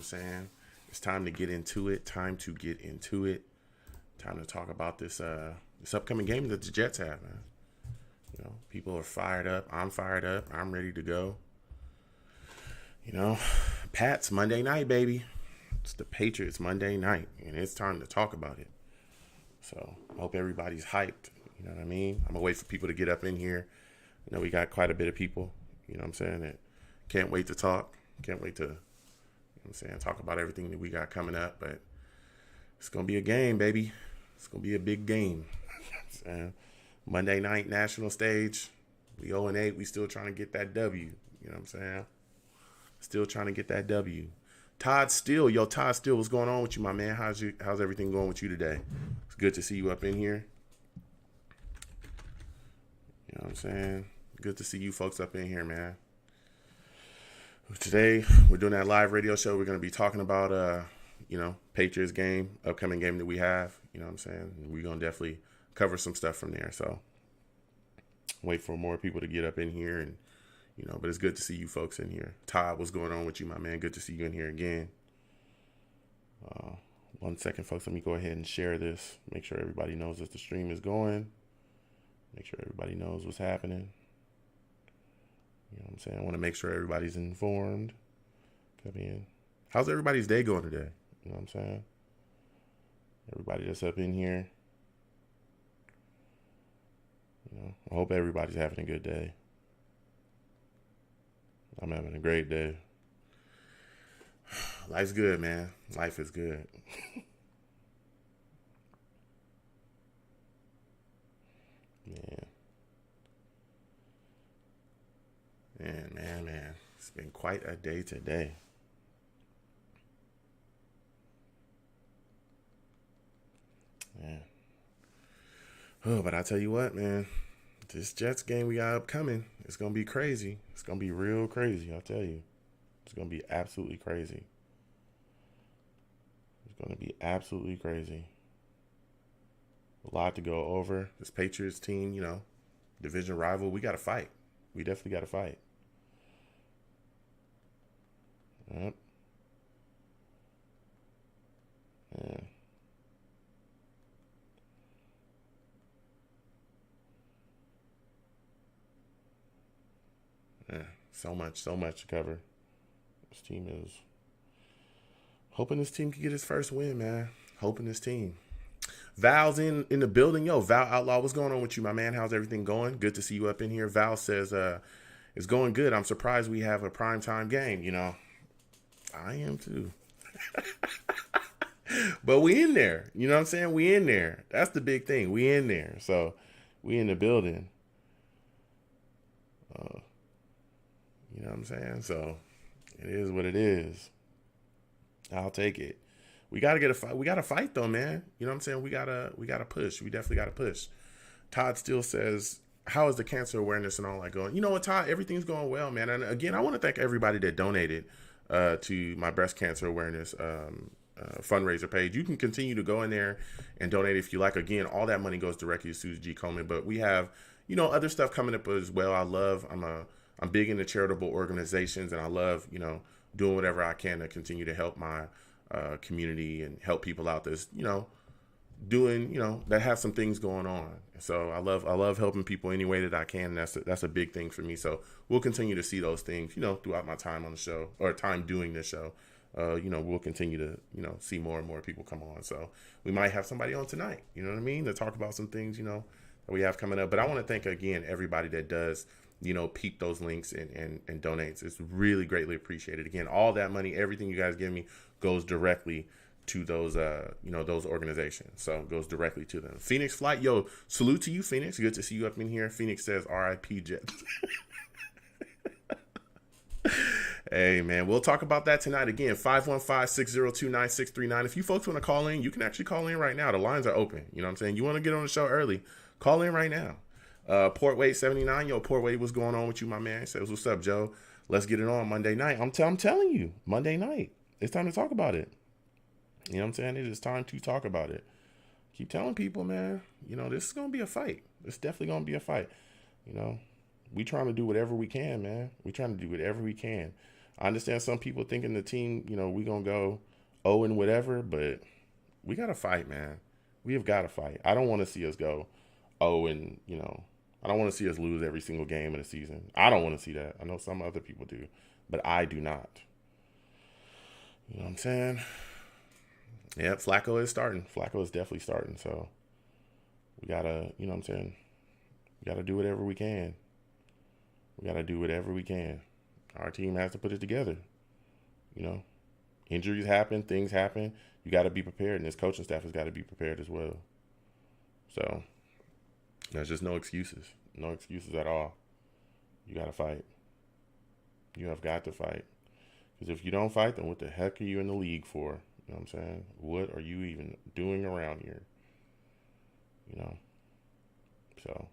Saying it's time to get into it. Time to get into it. Time to talk about this upcoming game that the Jets have, man. People are fired up. I'm fired up. I'm ready to go. Pats Monday night, baby. It's the Patriots Monday night, and it's time to talk about it. So I hope everybody's hyped. You know what I mean? I'm gonna wait for people to get up in here. We got quite a bit of people. You know what I'm saying? That can't wait to talk. Can't wait to talk about everything that we got coming up, but it's going to be a game, baby. It's going to be a big game. Monday night national stage. We 0-8. We still trying to get that W. You know what I'm saying? Still trying to get that W. Todd Steele. Todd Steele, what's going on with you, my man? How's everything going with you today? It's good to see you up in here. You know what I'm saying? Good to see you folks up in here, man. Today, we're doing that live radio show. We're going to be talking about, Patriots game, upcoming game that we have. You know what I'm saying? We're going to definitely cover some stuff from there. So, wait for more people to get up in here. And, but it's good to see you folks in here. Todd, what's going on with you, my man? Good to see you in here again. 1 second, folks. Let me go ahead and share this. Make sure everybody knows that the stream is going. Make sure everybody knows what's happening. You know what I'm saying? I want to make sure everybody's informed. Come in. How's everybody's day going today? You know what I'm saying? Everybody that's up in here. I hope everybody's having a good day. I'm having a great day. Life's good, man. Life is good. Man. Man. It's been quite a day today. Man. Oh, but I tell you what, man. This Jets game we got upcoming, it's going to be crazy. It's going to be real crazy, I'll tell you. It's going to be absolutely crazy. It's going to be absolutely crazy. A lot to go over. This Patriots team, division rival, we got to fight. We definitely got to fight. Yep. Yeah. Yeah. So much to cover. This team is hoping this team can get his first win, man. Hoping this team. Val's in the building. Val Outlaw, what's going on with you, my man? How's everything going? Good to see you up in here. Val says, it's going good. I'm surprised we have a primetime game, I am too. But we in there. You know what I'm saying? We in there. That's the big thing. We in there. So we in the building. You know what I'm saying? So it is what it is. I'll take it. We gotta get a fight. We gotta fight though, man. You know what I'm saying? We gotta push. We definitely gotta push. Todd still says, how is the cancer awareness and all that going? You know what, Todd? Everything's going well, man. And again, I want to thank everybody that donated to my breast cancer awareness fundraiser page. You can continue to go in there and donate if you like. Again, all that money goes directly to Susie G. Komen. But we have, other stuff coming up as well. I'm big into charitable organizations, and I love, doing whatever I can to continue to help my community and help people out that's, doing, that have some things going on. So I love helping people any way that I can. And that's a big thing for me. So we'll continue to see those things, throughout my time on the show or time doing this show. We'll continue to, see more and more people come on. So we might have somebody on tonight, you know what I mean? To talk about some things, that we have coming up. But I want to thank again, everybody that does, peep those links and donates. It's really greatly appreciated. Again, all that money, everything you guys give me goes directly to those, those organizations. So it goes directly to them. Phoenix Flight, salute to you, Phoenix. Good to see you up in here. Phoenix says RIP Jets. Hey, man, we'll talk about that tonight. Again, 515-602-9639. If you folks want to call in, you can actually call in right now. The lines are open. You know what I'm saying? You want to get on the show early, call in right now. Portway 79, Portway, what's going on with you, my man? He says, what's up, Joe? Let's get it on Monday night. I'm telling you, Monday night. It's time to talk about it. You know what I'm saying? It is time to talk about it. Keep telling people, man, this is going to be a fight. It's definitely going to be a fight. We trying to do whatever we can, man. We trying to do whatever we can. I understand some people thinking the team, we going to go 0 and whatever, but we got to fight, man. We have got to fight. I don't want to see us go 0 and, I don't want to see us lose every single game in the season. I don't want to see that. I know some other people do, but I do not. You know what I'm saying? Yeah, Flacco is starting. Flacco is definitely starting. So we got to, you know what I'm saying? We got to do whatever we can. We got to do whatever we can. Our team has to put it together. Injuries happen, things happen. You got to be prepared, and this coaching staff has got to be prepared as well. So there's just no excuses. No excuses at all. You got to fight. You have got to fight. Because if you don't fight, then what the heck are you in the league for? You know what I'm saying? What are you even doing around here? So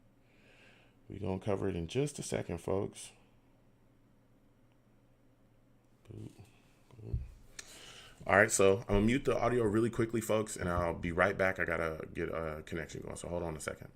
we're going to cover it in just a second, folks. All right, so I'm going to mute the audio really quickly, folks, and I'll be right back. I got to get a connection going, so hold on a second.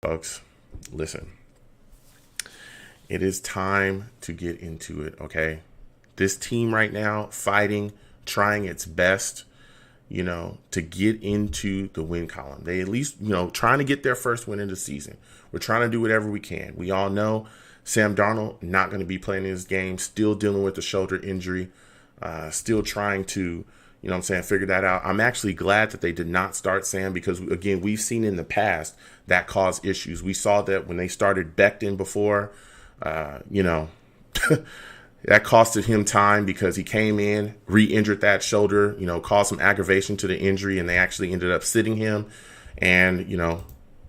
Folks, listen. It is time to get into it, okay? This team right now, fighting, trying its best, to get into the win column. They at least, trying to get their first win in the season. We're trying to do whatever we can. We all know Sam Darnold not going to be playing in this game, still dealing with the shoulder injury, still trying to, figure that out. I'm actually glad that they did not start Sam because, again, we've seen in the past that caused issues. We saw that when they started Becton before, that costed him time because he came in, re-injured that shoulder, caused some aggravation to the injury, and they actually ended up sitting him and,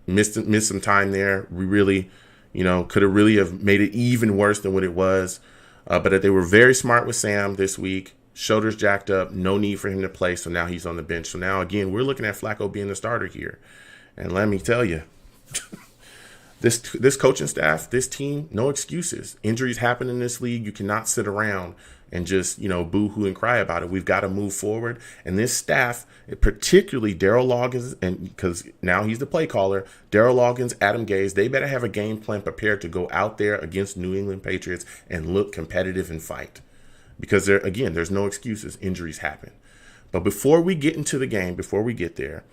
missed some time there. We really, could have really have made it even worse than what it was. But they were very smart with Sam this week. Shoulders jacked up, no need for him to play, so now he's on the bench. So now, again, we're looking at Flacco being the starter here. And let me tell you, this coaching staff, this team, no excuses. Injuries happen in this league. You cannot sit around and just, boo-hoo and cry about it. We've got to move forward. And this staff, particularly Daryl Loggins, and because now he's the play caller, Daryl Loggins, Adam Gase, they better have a game plan prepared to go out there against New England Patriots and look competitive and fight. Because there's no excuses. Injuries happen. But before we get into the game, before we get there,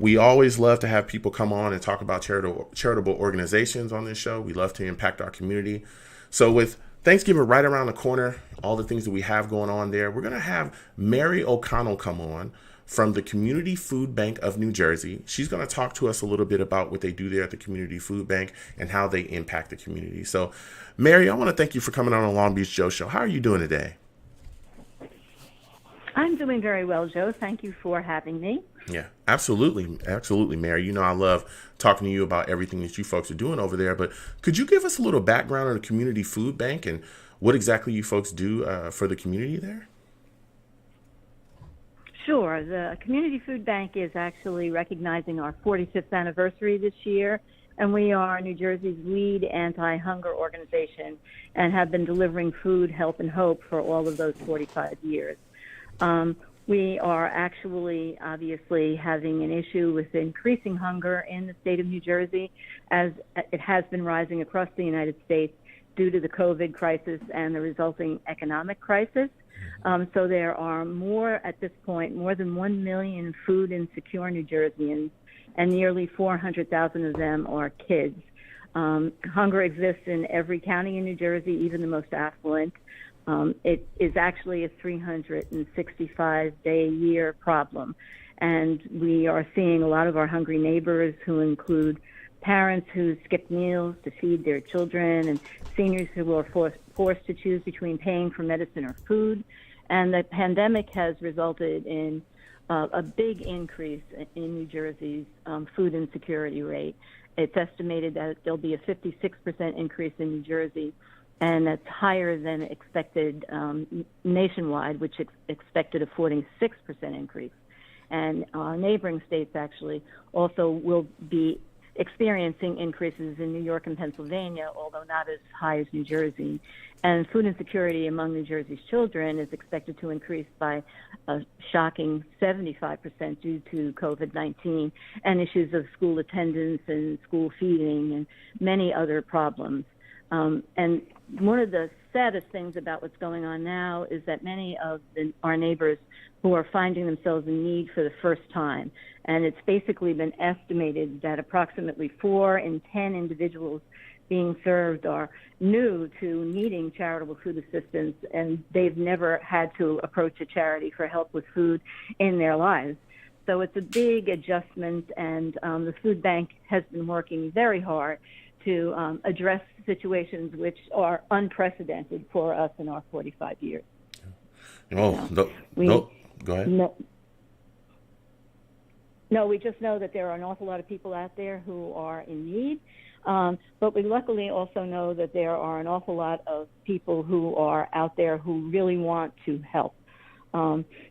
we always love to have people come on and talk about charitable organizations on this show. We love to impact our community. So with Thanksgiving right around the corner, all the things that we have going on there, we're going to have Mary O'Connell come on from the Community Food Bank of New Jersey. She's going to talk to us a little bit about what they do there at the Community Food Bank and how they impact the community. So, Mary, I want to thank you for coming on the Long Beach Joe Show. How are you doing today? I'm doing very well, Joe. Thank you for having me. Yeah, absolutely. Absolutely, Mary. I love talking to you about everything that you folks are doing over there, but could you give us a little background on the Community Food Bank and what exactly you folks do for the community there? Sure. The Community Food Bank is actually recognizing our 45th anniversary this year, and we are New Jersey's lead anti-hunger organization and have been delivering food, help, and hope for all of those 45 years. We are actually obviously having an issue with increasing hunger in the state of New Jersey, as it has been rising across the United States due to the COVID crisis and the resulting economic crisis. So there are at this point, more than 1 million food insecure New Jerseyans, and nearly 400,000 of them are kids. Hunger exists in every county in New Jersey, even the most affluent. It is actually a 365-day-a-year problem, and we are seeing a lot of our hungry neighbors, who include parents who skip meals to feed their children, and seniors who are forced to choose between paying for medicine or food. And the pandemic has resulted in a big increase in New Jersey's food insecurity rate. It's estimated that there'll be a 56% increase in New Jersey, and that's higher than expected nationwide, which expected a 46% increase. And neighboring states actually also will be experiencing increases in New York and Pennsylvania, although not as high as New Jersey. And food insecurity among New Jersey's children is expected to increase by a shocking 75% due to COVID-19 and issues of school attendance and school feeding and many other problems. And one of the saddest things about what's going on now is that many of our neighbors who are finding themselves in need for the first time, and it's basically been estimated that approximately 4 in 10 individuals being served are new to needing charitable food assistance, and they've never had to approach a charity for help with food in their lives. So it's a big adjustment, and the food bank has been working very hard to address situations which are unprecedented for us in our 45 years. Go ahead. No, we just know that there are an awful lot of people out there who are in need, but we luckily also know that there are an awful lot of people who are out there who really want to help.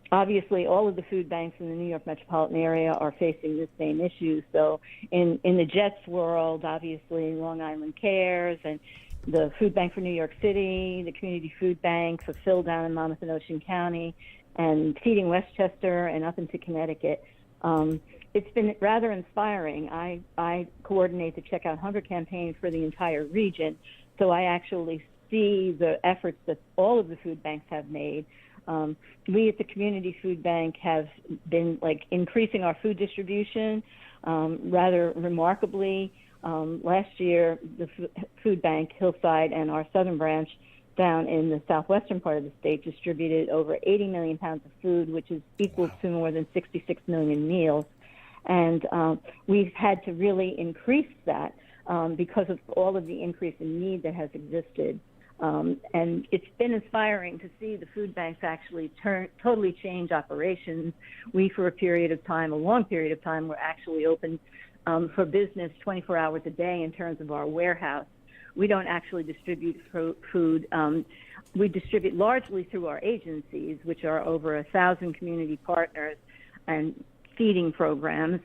Obviously, all of the food banks in the New York metropolitan area are facing the same issue. So in the Jets world, obviously, Long Island Cares and the Food Bank for New York City, the Community Food Bank for Phil down in Monmouth and Ocean County, and Feeding Westchester and up into Connecticut. It's been rather inspiring. I coordinate the Checkout Hunger campaign for the entire region, so I actually see the efforts that all of the food banks have made. We at the Community Food Bank have been increasing our food distribution rather remarkably. Last year, the food bank, Hillside, and our southern branch down in the southwestern part of the state distributed over 80 million pounds of food, which is equal to more than 66 million meals. And we've had to really increase that because of all of the increase in need that has existed. And it's been inspiring to see the food banks actually totally change operations. We, for a long period of time, were actually open for business 24 hours a day in terms of our warehouse. We don't actually distribute food. We distribute largely through our agencies, which are over 1,000 community partners and feeding programs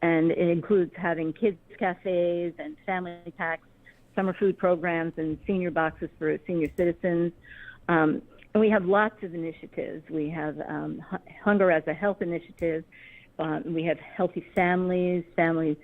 and it includes having kids cafes and family packs, summer food programs, and senior boxes for senior citizens. we have lots of initiatives. We have Hunger as a Health initiative. We have Healthy Families, Family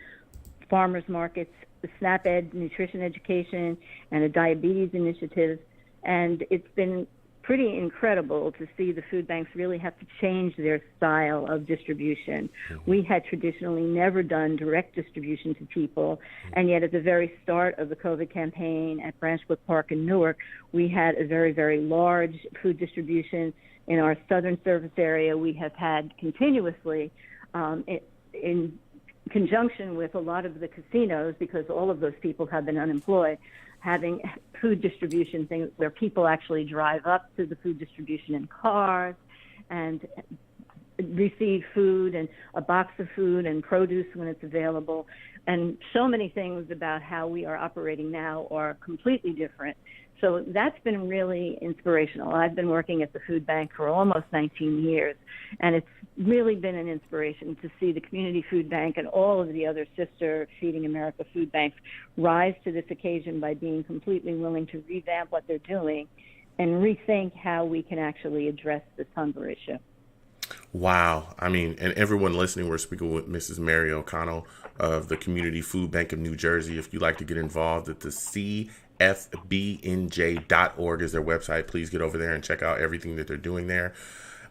Farmers Markets, the SNAP Ed Nutrition Education, and a Diabetes initiative. And it's been pretty incredible to see the food banks really have to change their style of distribution. We had traditionally never done direct distribution to people, and yet at the very start of the COVID campaign at Branchwood Park in Newark, we had a very, very large food distribution. In our southern service area, we have had continuously, in conjunction with a lot of the casinos, because all of those people have been unemployed, having food distribution things where people actually drive up to the food distribution in cars and receive food and a box of food and produce when it's available. And so many things about how we are operating now are completely different. So that's been really inspirational. I've been working at the food bank for almost 19 years, and it's really been an inspiration to see the community food bank and all of the other sister Feeding America food banks rise to this occasion by being completely willing to revamp what they're doing and rethink how we can actually address this hunger issue. Wow. I mean, and everyone listening, we're speaking with Mrs. Mary O'Connell of the Community Food Bank of New Jersey. If you'd like to get involved at the cfbnj.org is their website. Please get over there and check out everything that they're doing there.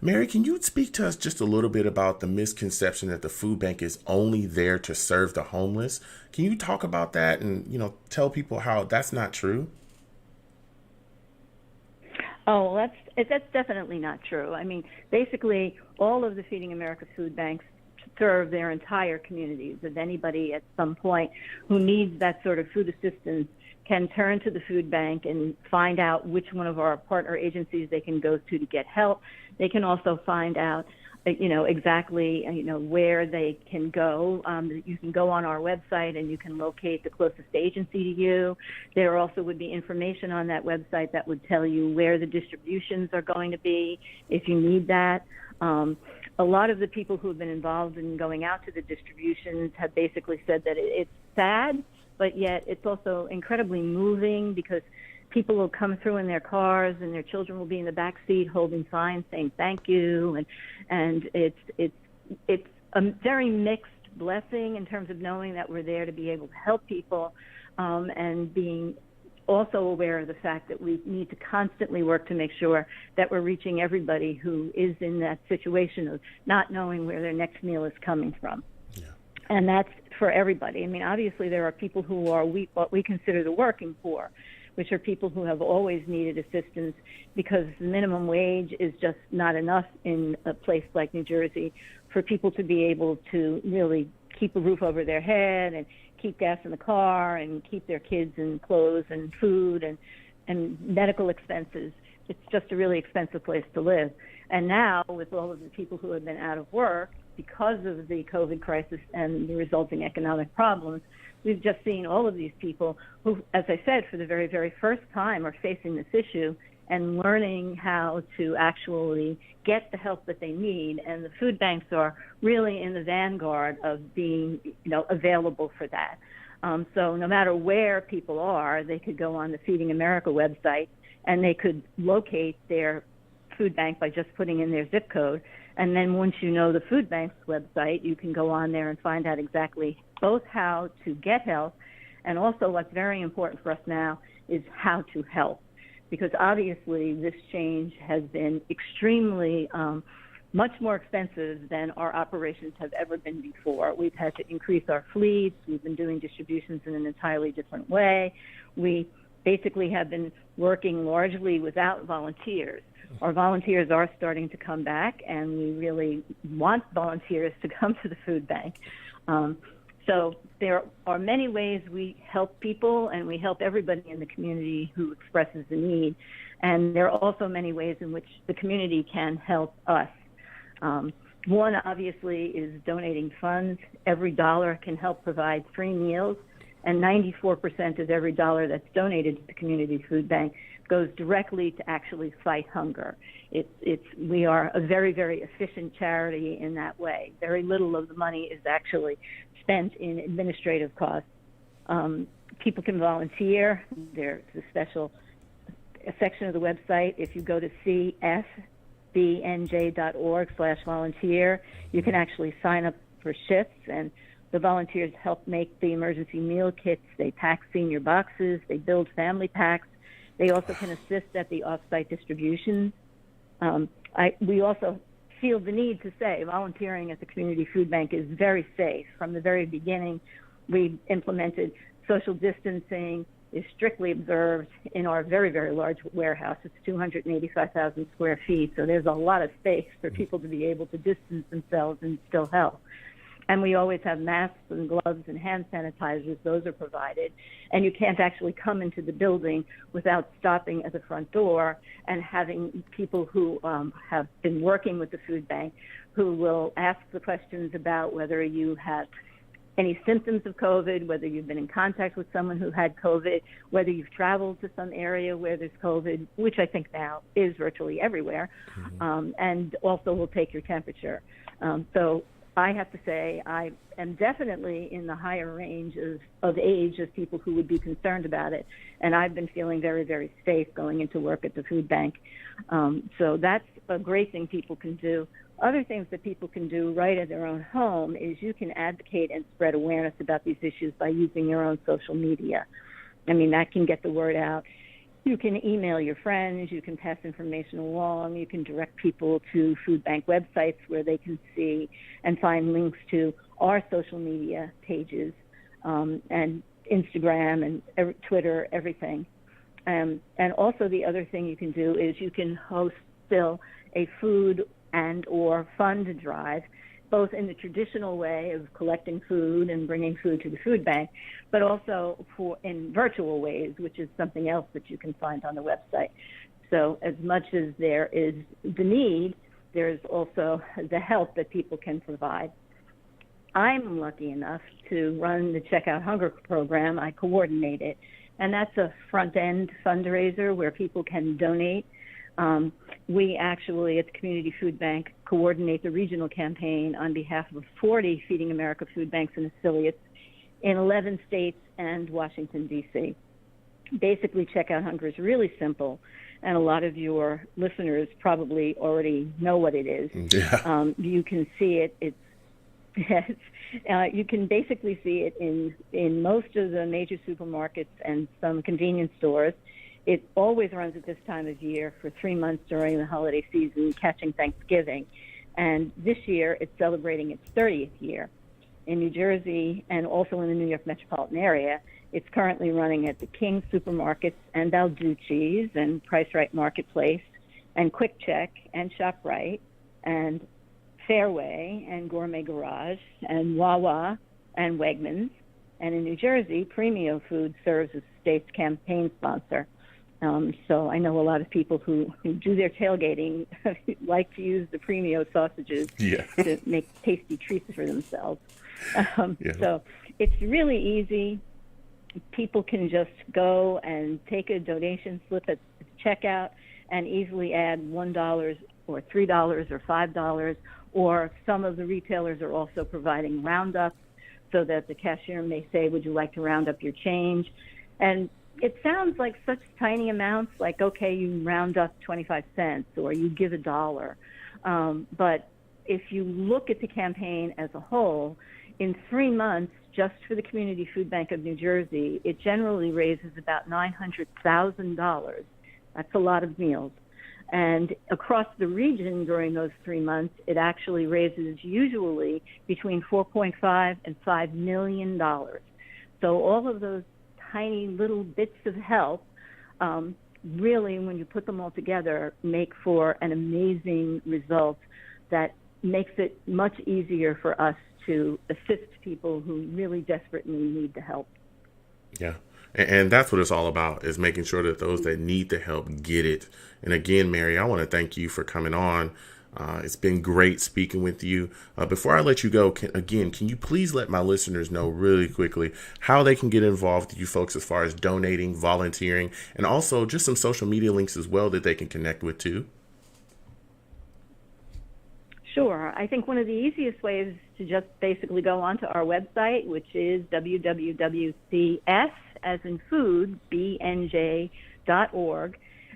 Mary, can you speak to us just a little bit about the misconception that the food bank is only there to serve the homeless? Can you talk about that and, tell people how that's not true? Oh, that's definitely not true. I mean, basically, all of the Feeding America food banks serve their entire communities. If anybody at some point who needs that sort of food assistance can turn to the food bank and find out which one of our partner agencies they can go to get help. They can also find out, exactly, where they can go. You can go on our website and you can locate the closest agency to you. There also would be information on that website that would tell you where the distributions are going to be if you need that. A lot of the people who have been involved in going out to the distributions have basically said that it's sad, but yet it's also incredibly moving because people will come through in their cars and their children will be in the back seat holding signs saying thank you, and it's a very mixed blessing in terms of knowing that we're there to be able to help people, and being also aware of the fact that we need to constantly work to make sure that we're reaching everybody who is in that situation of not knowing where their next meal is coming from. Yeah. And that's for everybody. I mean, obviously there are people who are what we consider the working poor, which are people who have always needed assistance because the minimum wage is just not enough in a place like New Jersey for people to be able to really keep a roof over their head and keep gas in the car and keep their kids in clothes and food and medical expenses. It's just a really expensive place to live. And now with all of the people who have been out of work because of the COVID crisis and the resulting economic problems, we've just seen all of these people who, as I said, for the very, very first time are facing this issue and learning how to actually get the help that they need. And the food banks are really in the vanguard of being, available for that. So no matter where people are, they could go on the Feeding America website and they could locate their food bank by just putting in their zip code. And then once you know the food bank's website, you can go on there and find out exactly both how to get help and also what's very important for us now is how to help. Because obviously this change has been extremely much more expensive than our operations have ever been before. We've had to increase our fleets. We've been doing distributions in an entirely different way. We basically have been working largely without volunteers. Our volunteers are starting to come back, and we really want volunteers to come to the food bank. So there are many ways we help people, and we help everybody in the community who expresses the need. And there are also many ways in which the community can help us. One, obviously, is donating funds. Every dollar can help provide 3 meals, and 94% of every dollar that's donated to the community food bank goes directly to actually fight hunger. We are a very, very efficient charity in that way. Very little of the money is actually spent in administrative costs. People can volunteer. There's a special a section of the website. If you go to csbnj.org/volunteer, you can actually sign up for shifts, and the volunteers help make the emergency meal kits. They pack senior boxes. They build family packs. They also can assist at the off-site distribution. We also feel the need to say volunteering at the community food bank is very safe. From the very beginning, we implemented social distancing, is strictly observed in our very, very large warehouse. It's 285,000 square feet, so there's a lot of space for people to be able to distance themselves and still help. And we always have masks and gloves and hand sanitizers. Those are provided. And you can't actually come into the building without stopping at the front door and having people who have been working with the food bank who will ask the questions about whether you have any symptoms of COVID, whether you've been in contact with someone who had COVID, whether you've traveled to some area where there's COVID, which I think now is virtually everywhere, and also will take your temperature. So I have to say I am definitely in the higher range of age of people who would be concerned about it, and I've been feeling very, very safe going into work at the food bank. So that's a great thing people can do. Other things that people can do right at their own home is you can advocate and spread awareness about these issues by using your own social media. I mean, that can get the word out. You can email your friends, you can pass information along, you can direct people to food bank websites where they can see and find links to our social media pages, and Instagram and Twitter, everything. And also the other thing you can do is you can host still a food and or fund drive, both in the traditional way of collecting food and bringing food to the food bank, but also in virtual ways, which is something else that you can find on the website. So as much as there is the need, there's also the help that people can provide. I'm lucky enough to run the Check Out Hunger program. I coordinate it, and that's a front-end fundraiser where people can donate. We actually, at the Community Food Bank, coordinate the regional campaign on behalf of 40 Feeding America food banks and affiliates in 11 states and Washington, D.C. Basically, Check Out Hunger is really simple, and a lot of your listeners probably already know what it is. Yeah. You can see it. You can basically see it in most of the major supermarkets and some convenience stores. It always runs at this time of year for 3 months during the holiday season, catching Thanksgiving. And this year, it's celebrating its 30th year. In New Jersey and also in the New York metropolitan area, it's currently running at the King Supermarkets and Balducci's and Price Right Marketplace and Quick Check and ShopRite and Fairway and Gourmet Garage and Wawa and Wegmans. And in New Jersey, Premio Food serves as the state's campaign sponsor. So I know a lot of people who do their tailgating like to use the Premio sausages to make tasty treats for themselves. So it's really easy. People can just go and take a donation slip at checkout and easily add $1 or $3 or $5, or some of the retailers are also providing roundups so that the cashier may say, would you like to round up your change? And it sounds like such tiny amounts, like, okay, you round up 25 cents or you give $1. But if you look at the campaign as a whole, in 3 months, just for the Community Food Bank of New Jersey, it generally raises about $900,000. That's a lot of meals. And across the region during those 3 months, it actually raises usually between $4.5 and $5 million. So all of those tiny little bits of help really, when you put them all together, make for an amazing result that makes it much easier for us to assist people who really desperately need the help. Yeah. And that's what it's all about, is making sure that those that need the help get it. And again, Mary, I want to thank you for coming on. It's been great speaking with you. Before I let you go, can you please let my listeners know really quickly how they can get involved with you folks as far as donating, volunteering, and also just some social media links as well that they can connect with too? Sure. I think one of the easiest ways is to just basically go onto our website, which is www.cs, as in food, bnj.org.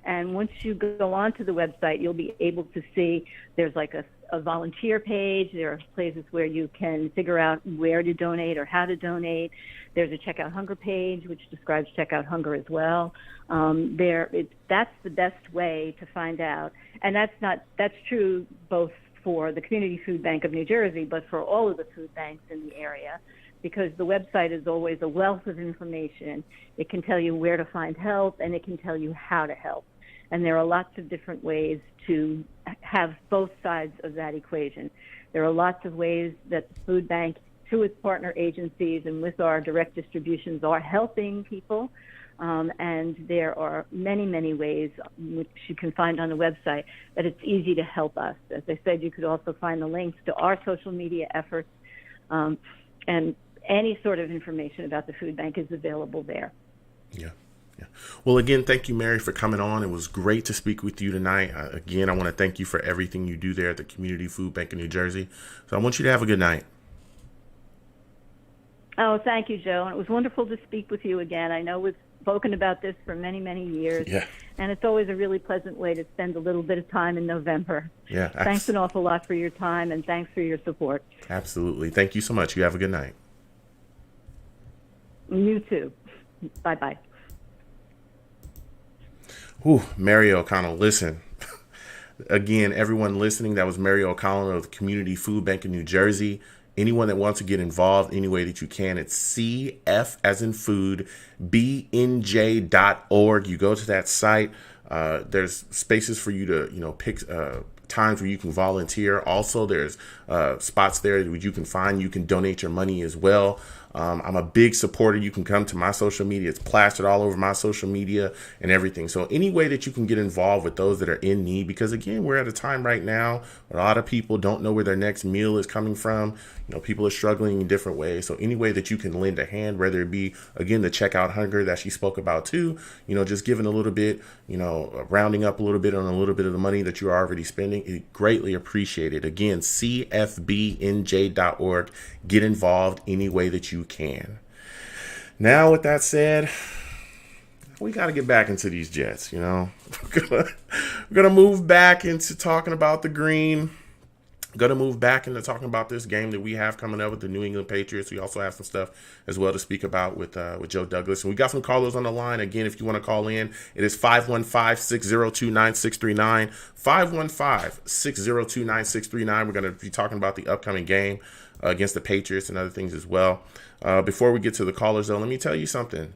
And once you go onto the website, you'll be able to see there's like a volunteer page. There are places where you can figure out where to donate or how to donate. There's a Check Out Hunger page, which describes Check Out Hunger as well. That's the best way to find out. And that's true both for the Community Food Bank of New Jersey, but for all of the food banks in the area, because the website is always a wealth of information. It can tell you where to find help, and it can tell you how to help. And there are lots of different ways to have both sides of that equation. There are lots of ways that the food bank, through its partner agencies and with our direct distributions, are helping people. And there are many, many ways which you can find on the website that it's easy to help us. As I said, you could also find the links to our social media efforts, and any sort of information about the food bank is available there. Yeah. Well, again, thank you, Mary, for coming on. It was great to speak with you tonight. Again, I want to thank you for everything you do there at the Community Food Bank of New Jersey. So I want you to have a good night. Oh, thank you, Joe. And it was wonderful to speak with you again. I know we've spoken about this for many, many years. Yeah. And it's always a really pleasant way to spend a little bit of time in November. Yeah. Thanks an awful lot for your time, and thanks for your support. Absolutely. Thank you so much. You have a good night. You too. Bye-bye. Whew, Mary O'Connell, listen. Again, everyone listening, that was Mary O'Connell of the Community Food Bank of New Jersey. Anyone that wants to get involved any way that you can, it's CF as in food, BNJ.org. You go to that site. There's spaces for you to, pick times where you can volunteer. Also, there's spots there that you can find. You can donate your money as well. I'm a big supporter. You can come to my social media. It's plastered all over my social media and everything. So any way that you can get involved with those that are in need, because again, we're at a time right now where a lot of people don't know where their next meal is coming from. People are struggling in different ways. So any way that you can lend a hand, whether it be, again, the Check Out Hunger that she spoke about too, just giving a little bit, rounding up a little bit on a little bit of the money that you're already spending, it greatly appreciated. Again, CFBNJ.org. Get involved any way that you can. Now, with that said, we got to get back into these Jets. We're gonna move back into talking about the green. Going to move back into talking about this game that we have coming up with the New England Patriots. We also have some stuff as well to speak about with Joe Douglas. And we got some callers on the line. Again, if you want to call in, it is 515-602-9639. 515-602-9639. We're going to be talking about the upcoming game against the Patriots and other things as well. Before we get to the callers, though, let me tell you something.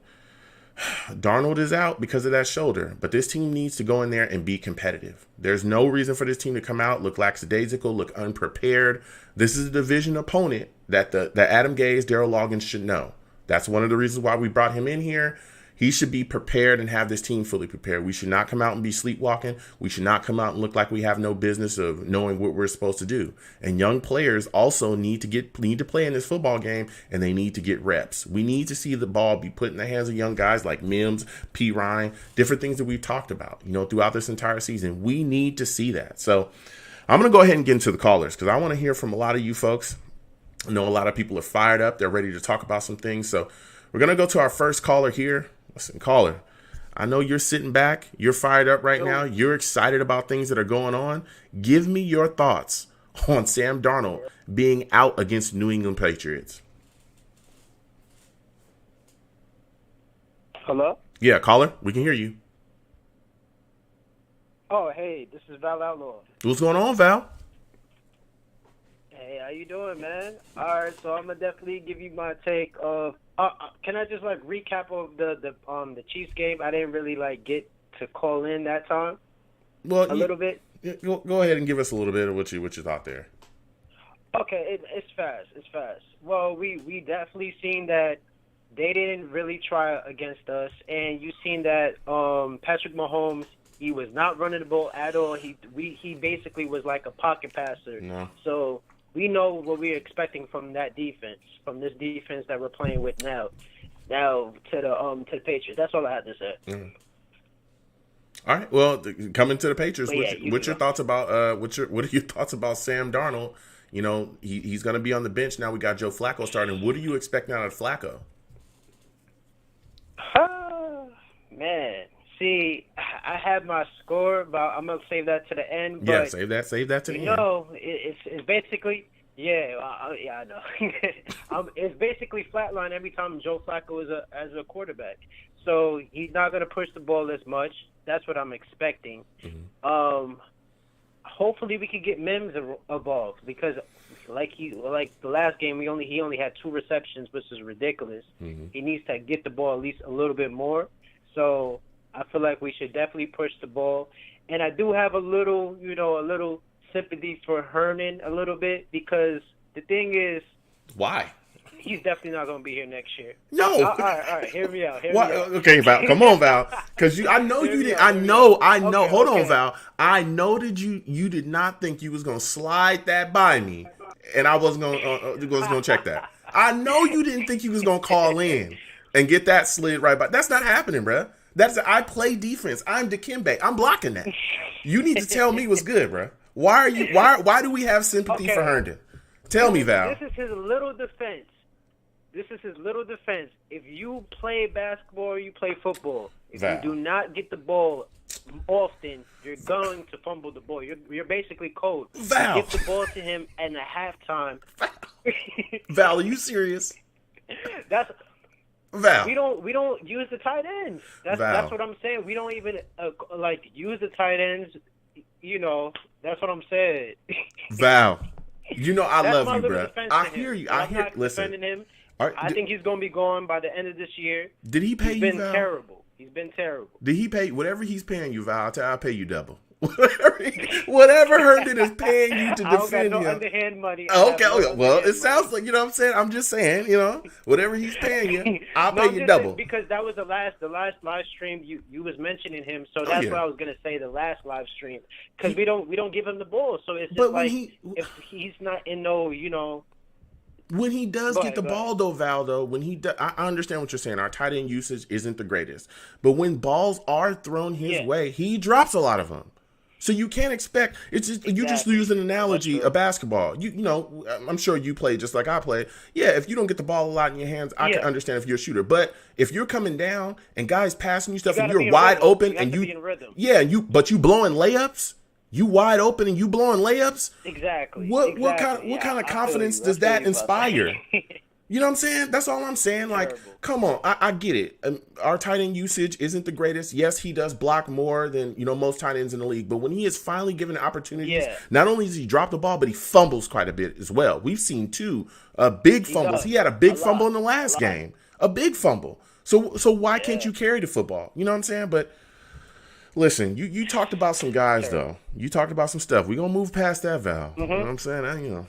Darnold is out because of that shoulder, but this team needs to go in there and be competitive. There's no reason for this team to come out, look lackadaisical, look unprepared. This is a division opponent that Adam Gase, Darrell Loggins should know. That's one of the reasons why we brought him in here. He should be prepared and have this team fully prepared. We should not come out and be sleepwalking. We should not come out and look like we have no business of knowing what we're supposed to do. And young players also need to play in this football game, and they need to get reps. We need to see the ball be put in the hands of young guys like Mims, P. Ryan, different things that we've talked about, throughout this entire season. We need to see that. So I'm going to go ahead and get into the callers because I want to hear from a lot of you folks. I know a lot of people are fired up. They're ready to talk about some things. So we're going to go to our first caller here. Listen, caller, I know you're sitting back. You're fired up right now. You're excited about things that are going on. Give me your thoughts on Sam Darnold being out against New England Patriots. Hello? Yeah, caller, we can hear you. Oh, hey, this is Val Outlaw. What's going on, Val? Hey, how you doing, man? All right, so I'm gonna definitely give you my take of. Can I just recap of the Chiefs game? I didn't really get to call in that time. Well, a little bit. Go ahead and give us a little bit of what you thought there. Okay, it's fast. It's fast. Well, we definitely seen that they didn't really try against us, and you seen that Patrick Mahomes, he was not running the ball at all. He basically was like a pocket passer. No. So we know what we're expecting from that defense, from this defense that we're playing with now. Now to the Patriots. That's all I had to say. Mm. All right. Well, coming to the Patriots, what's your thoughts about what are your thoughts about Sam Darnold? He's going to be on the bench now. We got Joe Flacco starting. What do you expect out of Flacco? Man, See, I have my score, but I'm gonna save that to the end. Yeah, But save that to the you end. know, it's basically yeah, I know. It's basically flatline every time Joe Flacco is as a quarterback. So he's not gonna push the ball as much. That's what I'm expecting. Hopefully we could get Mims involved because like the last game he only had 2 receptions, which is ridiculous. He needs to get the ball at least a little bit more. So I feel like we should definitely push the ball. And I do have a little sympathy for Herndon a little bit because the thing is, Why? he's definitely not going to be here next year. No. All right. Hear me out. Okay, Val. Come on, Val. Because I know you did. I know. Okay, Hold okay. on, Val. I know that you did not think you was gonna slide that by me, and I wasn't gonna check that. I know you didn't think you was gonna call in and get that slid right by. That's not happening, bruh. I play defense. I'm Dikembe. I'm blocking that. You need to tell me what's good, bruh. Why do we have sympathy for Herndon? Tell me, Val. This is his little defense. If you play basketball, you play football. If Val. you do not get the ball often, you're going to fumble the ball. You're basically cold. Val. You give the ball to him at the halftime. Val, are you serious? That's Val. we don't use the tight ends. That's what I'm saying. We don't even use the tight ends. You know, that's what I'm saying. Val. You know I That's love my you, little bro. defense I to him. hear you. I'm not Listen. defending him. All right, I think he's going to be gone by the end of this year. Did he pay He's you, been Val? terrible. He's been terrible. Did he pay whatever he's paying you, Val? I'll pay you double. Whatever Herndon is paying you to I don't got defend no him. underhand money. Okay. Well, it sounds like, you know what I'm saying? I'm just saying, whatever he's paying you, I'll pay you double. Because that was the last live stream you was mentioning him, so that's what I was gonna say. The last live stream, because we don't give him the ball, so it's just if he's not in when he does get the ball, ahead. though, Val, I understand what you're saying. Our tight end usage isn't the greatest, but when balls are thrown his way, he drops a lot of them. So you can't expect you just use an analogy of basketball. You know, I'm sure you play just like I play. Yeah, if you don't get the ball a lot in your hands, I can understand if you're a shooter. But if you're coming down and guys passing you stuff and you're wide open but you blowing layups, you wide open and you blowing layups. Exactly. What kind of confidence does that inspire? You know what I'm saying? That's all I'm saying. Like, come on, I get it. Our tight end usage isn't the greatest. Yes, he does block more than most tight ends in the league. But when he is finally given opportunities, not only does he drop the ball, but he fumbles quite a bit as well. We've seen 2 big fumbles. He had a big fumble in the last game. A big fumble. So why can't you carry the football? You know what I'm saying? But listen, you talked about some guys, though. You talked about some stuff. We're going to move past that, Val. You know what I'm saying?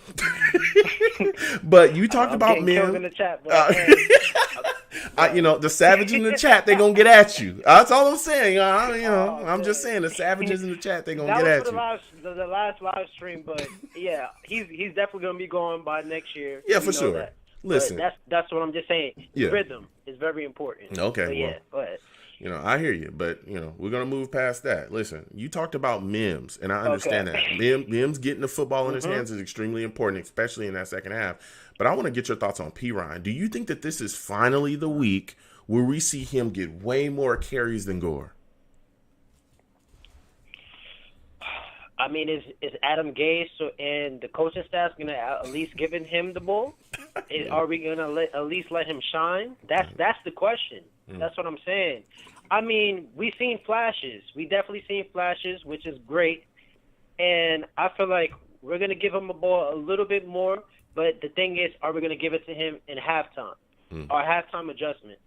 But you talked about men. In the chat, the savages in the chat, they're going to get at you. That's all I'm saying. I'm just saying the savages in the chat, they're going to get at you. That was the last live stream, but yeah, he's definitely going to be gone by next year. Yeah, for sure. That. Listen. But that's what I'm just saying. Yeah. Rhythm is very important. Okay, go ahead. I hear you, but, we're going to move past that. Listen, you talked about Mims, and I understand that. Mims getting the football in his hands is extremely important, especially in that second half. But I want to get your thoughts on P. Ryan. Do you think that this is finally the week where we see him get way more carries than Gore? I mean, is Adam Gase and the coaching staff going to at least giving him the ball? Are we going to at least let him shine? That's the question. That's what I'm saying. I mean, we've seen flashes. We definitely seen flashes, which is great. And I feel like we're going to give him the ball a little bit more. But the thing is, are we going to give it to him in halftime? Or halftime adjustments?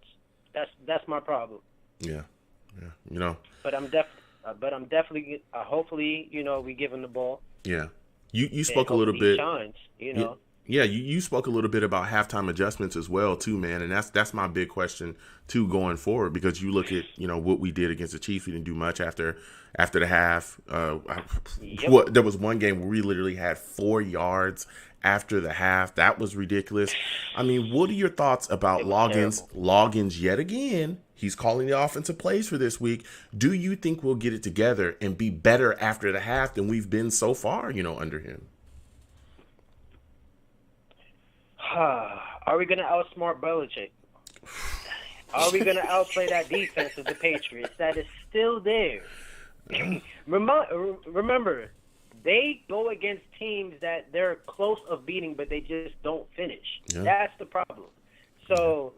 That's my problem. Yeah. But I'm definitely, hopefully, we give him the ball. Yeah. You spoke a little bit. He shines, Yeah, you spoke a little bit about halftime adjustments as well, too, man. And that's my big question, too, going forward, because you look at, what we did against the Chiefs. We didn't do much after the half. There was one game where we literally had 4 yards after the half. That was ridiculous. I mean, what are your thoughts about Loggins yet again? He's calling the offensive plays for this week. Do you think we'll get it together and be better after the half than we've been so far, under him? Are we going to outsmart Belichick? Are we going to outplay that defense of the Patriots that is still there? Remember, they go against teams that they're close of beating, but they just don't finish. Yeah. That's the problem. So,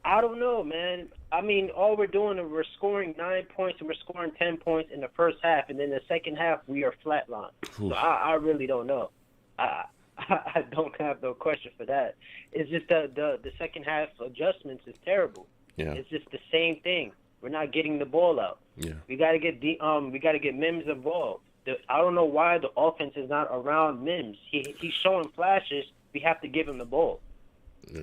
I don't know, man. I mean, all we're doing is we're scoring 9 points and we're scoring 10 points in the first half, and then the second half we are flatlined. So I really don't know. I don't have no question for that. It's just the second half adjustments is terrible. Yeah. It's just the same thing. We're not getting the ball out. Yeah. We gotta get Mims involved. I don't know why the offense is not around Mims. He's showing flashes. We have to give him the ball. Yeah.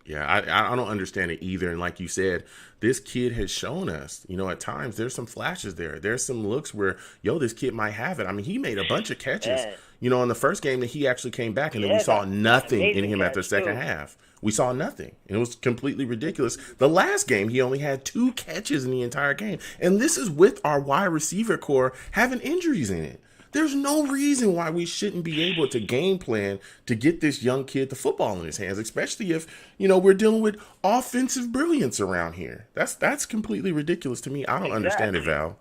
Yeah, I don't understand it either. And like you said, this kid has shown us, at times there's some flashes there. There's some looks where, this kid might have it. I mean, he made a bunch of catches, in the first game that he actually came back, and then we saw nothing in him after the second half. We saw nothing. And it was completely ridiculous. The last game, he only had 2 catches in the entire game. And this is with our wide receiver core having injuries in it. There's no reason why we shouldn't be able to game plan to get this young kid the football in his hands, especially if, we're dealing with offensive brilliance around here. That's completely ridiculous to me. I don't understand it, Val.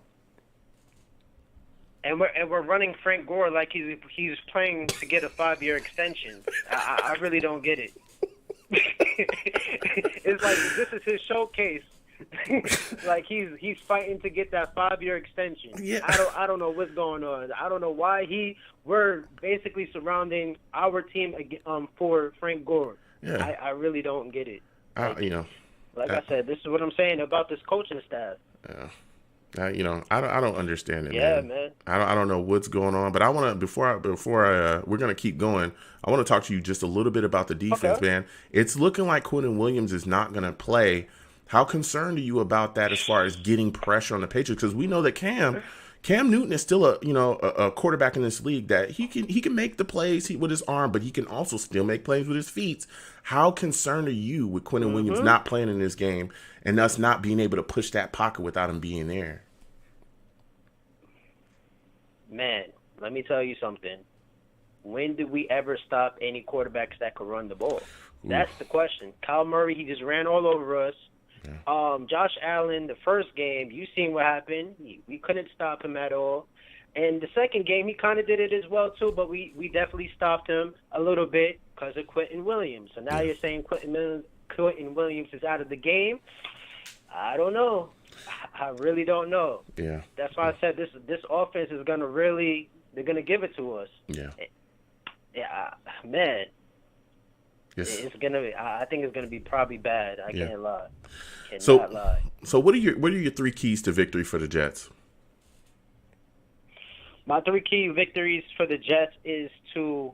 And we're running Frank Gore like he's playing to get a 5-year extension. I really don't get it. It's like this is his showcase. Like he's fighting to get that 5-year extension. Yeah. I don't know what's going on. I don't know why we're basically surrounding our team for Frank Gore. Yeah. I really don't get it. Like I said, this is what I'm saying about this coaching staff. Yeah. I don't understand it. Yeah, man. I don't know what's going on, but I want to before we're gonna keep going. I want to talk to you just a little bit about the defense, man. It's looking like Quentin Williams is not gonna play. How concerned are you about that as far as getting pressure on the Patriots? Because we know that Cam Newton is still a quarterback in this league that he can make the plays with his arm, but he can also still make plays with his feet. How concerned are you with Quentin Williams not playing in this game and us not being able to push that pocket without him being there? Man, let me tell you something. When did we ever stop any quarterbacks that could run the ball? That's the question. Kyle Murray, he just ran all over us. Yeah. Josh Allen, the first game, you seen what happened. We couldn't stop him at all. And the second game, he kind of did it as well, too, but we definitely stopped him a little bit because of Quentin Williams. So now you're saying Quentin Williams is out of the game? I don't know. I really don't know. Yeah. That's why I said this offense is going to really – they're going to give it to us. Yeah. Yeah, man. Yes. It's gonna be. I think it's gonna be probably bad. I can't lie. Cannot lie. So what are your 3 keys to victory for the Jets? My 3 key victories for the Jets is to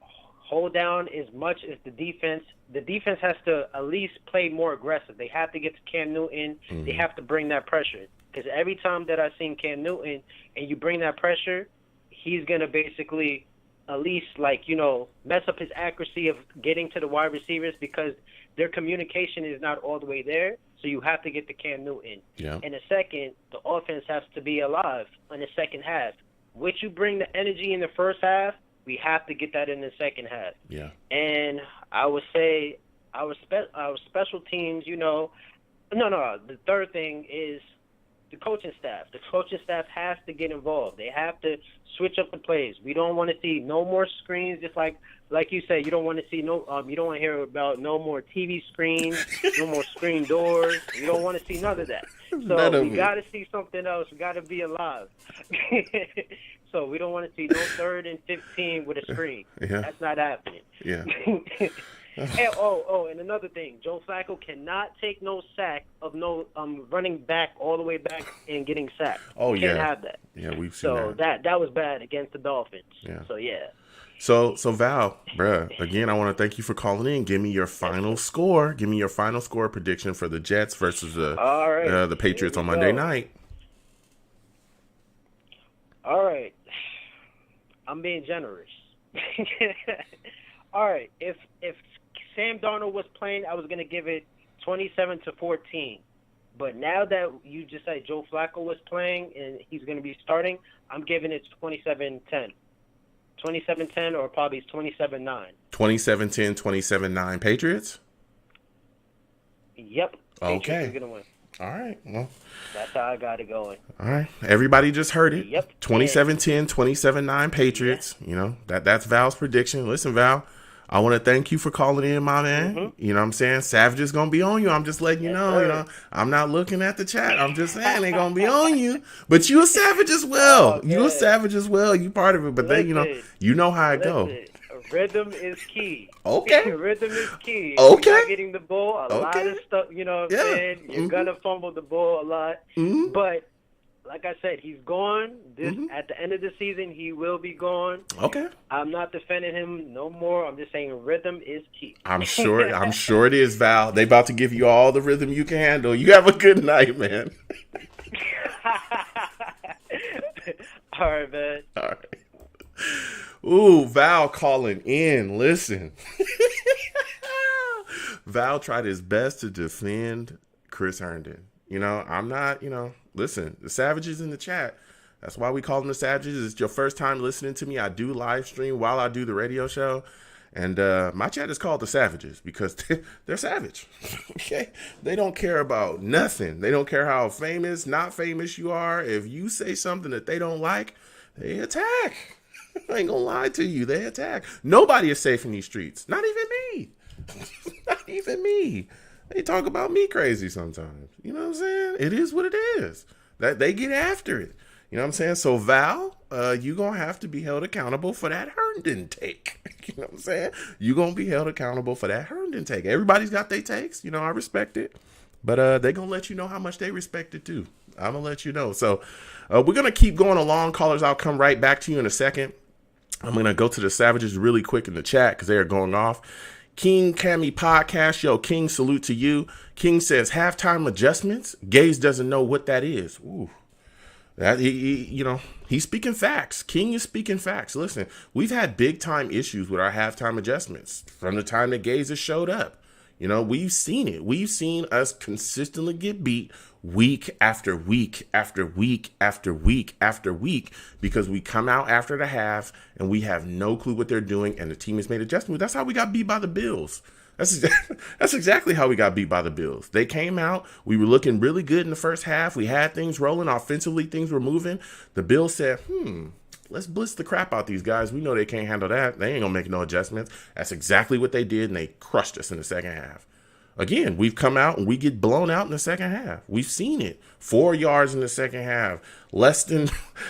hold down as much as the defense. The defense has to at least play more aggressive. They have to get to Cam Newton. Mm-hmm. They have to bring that pressure. Because every time that I've seen Cam Newton and you bring that pressure, he's gonna basically at least mess up his accuracy of getting to the wide receivers because their communication is not all the way there. So you have to get to Cam Newton. Yeah. And the second, the offense has to be alive in the second half. Which you bring the energy in the first half, we have to get that in the second half. Yeah. And I would say our special teams, the third thing is the coaching staff. The coaching staff has to get involved. They have to switch up the plays. We don't want to see no more screens, just like you said, you don't want to see you don't want to hear about no more TV screens, no more screen doors. You don't want to see none of that. So we got to see something else. We got to be alive. So we don't want to see no 3rd and 15 with a screen. Yeah. That's not happening. Yeah. And another thing, Joe Flacco cannot take no sack of no running back all the way back and getting sacked. Oh, Can't have that. Yeah, we've seen that. So that was bad against the Dolphins. Yeah. So yeah. So Val, bruh, again, I want to thank you for calling in. Give me your final score. Give me your final score prediction for the Jets versus the Patriots on Monday night. All right. I'm being generous. All right. If Sam Darnold was playing, I was going to give it 27-14. But now that you just said Joe Flacco was playing and he's going to be starting, I'm giving it 27-10. 27-10 or probably 27-9. 27-10, 27-9 Patriots? Yep. Patriots is Okay. gonna win. All right. Well, That's how I got it going. all right. Everybody just heard it. Yep. 27-10, 27-9 Patriots. You know, that's Val's prediction. Listen, Val, I want to thank you for calling in, my man. Mm-hmm. You know what I'm saying? Savage is going to be on you. I'm just letting you Yes, know, sir. I'm not looking at the chat. I'm just saying they going to be on you. But you a Savage as well. Oh, You a man. Savage as well. You part of it. But then, Listen, you know how it go. Listen, rhythm is key. Okay. Rhythm is key. If Okay. you're not getting the ball, a lot Okay. of stuff, you know what I'm Yeah. saying? You're going to fumble the ball a lot. Mhm. But, like I said, he's gone. Mhm. At the end of the season, he will be gone. Okay. I'm not defending him no more. I'm just saying rhythm is key. I'm sure it is, Val. They about to give you all the rhythm you can handle. You have a good night, man. All right, man. All right. Ooh, Val calling in. Listen. Val tried his best to defend Chris Herndon. I'm not, listen, the Savages in the chat. That's why we call them the Savages. It's your first time listening to me. I do live stream while I do the radio show. And my chat is called the Savages because they're savage. Okay? They don't care about nothing. They don't care how famous, not famous you are. If you say something that they don't like, they attack. I ain't gonna lie to you. They attack. Nobody is safe in these streets. Not even me. Not even me. They talk about me crazy sometimes. You know what I'm saying? It is what it is. That they get after it. You know what I'm saying? So Val, you gonna have to be held accountable for that Herndon take. You know what I'm saying? You gonna be held accountable for that Herndon take. Everybody's got their takes. I respect it. But they gonna let you know how much they respect it too. I'm gonna let you know. So we're gonna keep going along. Callers, I'll come right back to you in a second. I'm going to go to the Savages really quick in the chat because they are going off. King Cammy Podcast. Yo, King, salute to you. King says, halftime adjustments? Gaze doesn't know what that is. Ooh. That he's speaking facts. King is speaking facts. Listen, we've had big time issues with our halftime adjustments from the time that Gaze has showed up. We've seen it. We've seen us consistently get beat week after week after week after week after week because we come out after the half and we have no clue what they're doing and the team has made adjustments. That's how we got beat by the Bills. That's exactly how we got beat by the Bills. They came out. We were looking really good in the first half. We had things rolling. Offensively, things were moving. The Bills said, let's blitz the crap out these guys. We know they can't handle that. They ain't going to make no adjustments. That's exactly what they did, and they crushed us in the second half. Again, we've come out and we get blown out in the second half. We've seen it. 4 yards in the second half. Less than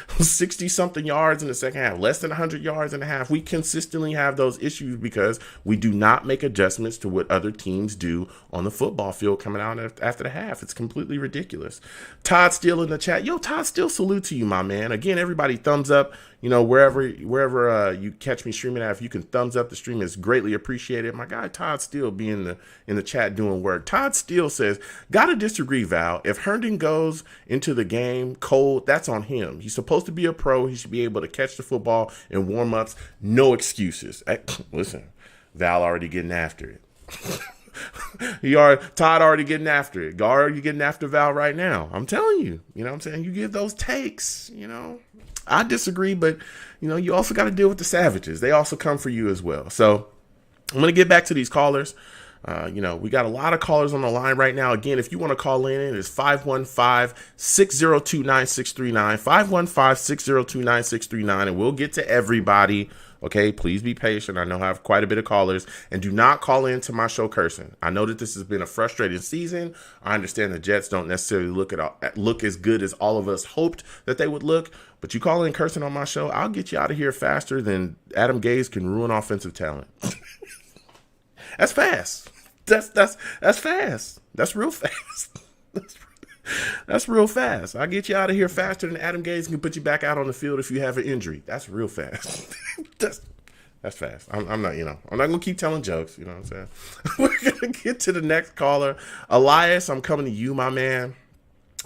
60-something yards in the second half. Less than 100 yards in the half. We consistently have those issues because we do not make adjustments to what other teams do on the football field coming out after the half. It's completely ridiculous. Todd Steele in the chat. Yo, Todd Steele, salute to you, my man. Again, everybody, thumbs up. Wherever you catch me streaming at, if you can thumbs up the stream, is greatly appreciated. My guy Todd Steele be in the chat doing work. Todd Steele says, gotta disagree, Val. If Herndon goes into the game cold, that's on him. He's supposed to be a pro. He should be able to catch the football in warm-ups. No excuses. Listen, Val already getting after it. Todd already getting after it. Already getting after Val right now. I'm telling you. You know what I'm saying? You give those takes, I disagree, but, you also got to deal with the Savages. They also come for you as well. So I'm going to get back to these callers. We got a lot of callers on the line right now. Again, if you want to call in, it is 515-602-9639, 515-602-9639, and we'll get to everybody. Okay, please be patient. I know I have quite a bit of callers, and do not call in to my show cursing. I know that this has been a frustrating season. I understand the Jets don't necessarily look as good as all of us hoped that they would look, but you call in cursing on my show, I'll get you out of here faster than Adam Gase can ruin offensive talent. That's fast. That's fast. That's real fast. That's real fast. I'll get you out of here faster than Adam Gase can put you back out on the field if you have an injury. That's real fast. That's fast. I'm not going to keep telling jokes. You know what I'm saying? We're going to get to the next caller. Elias, I'm coming to you, my man.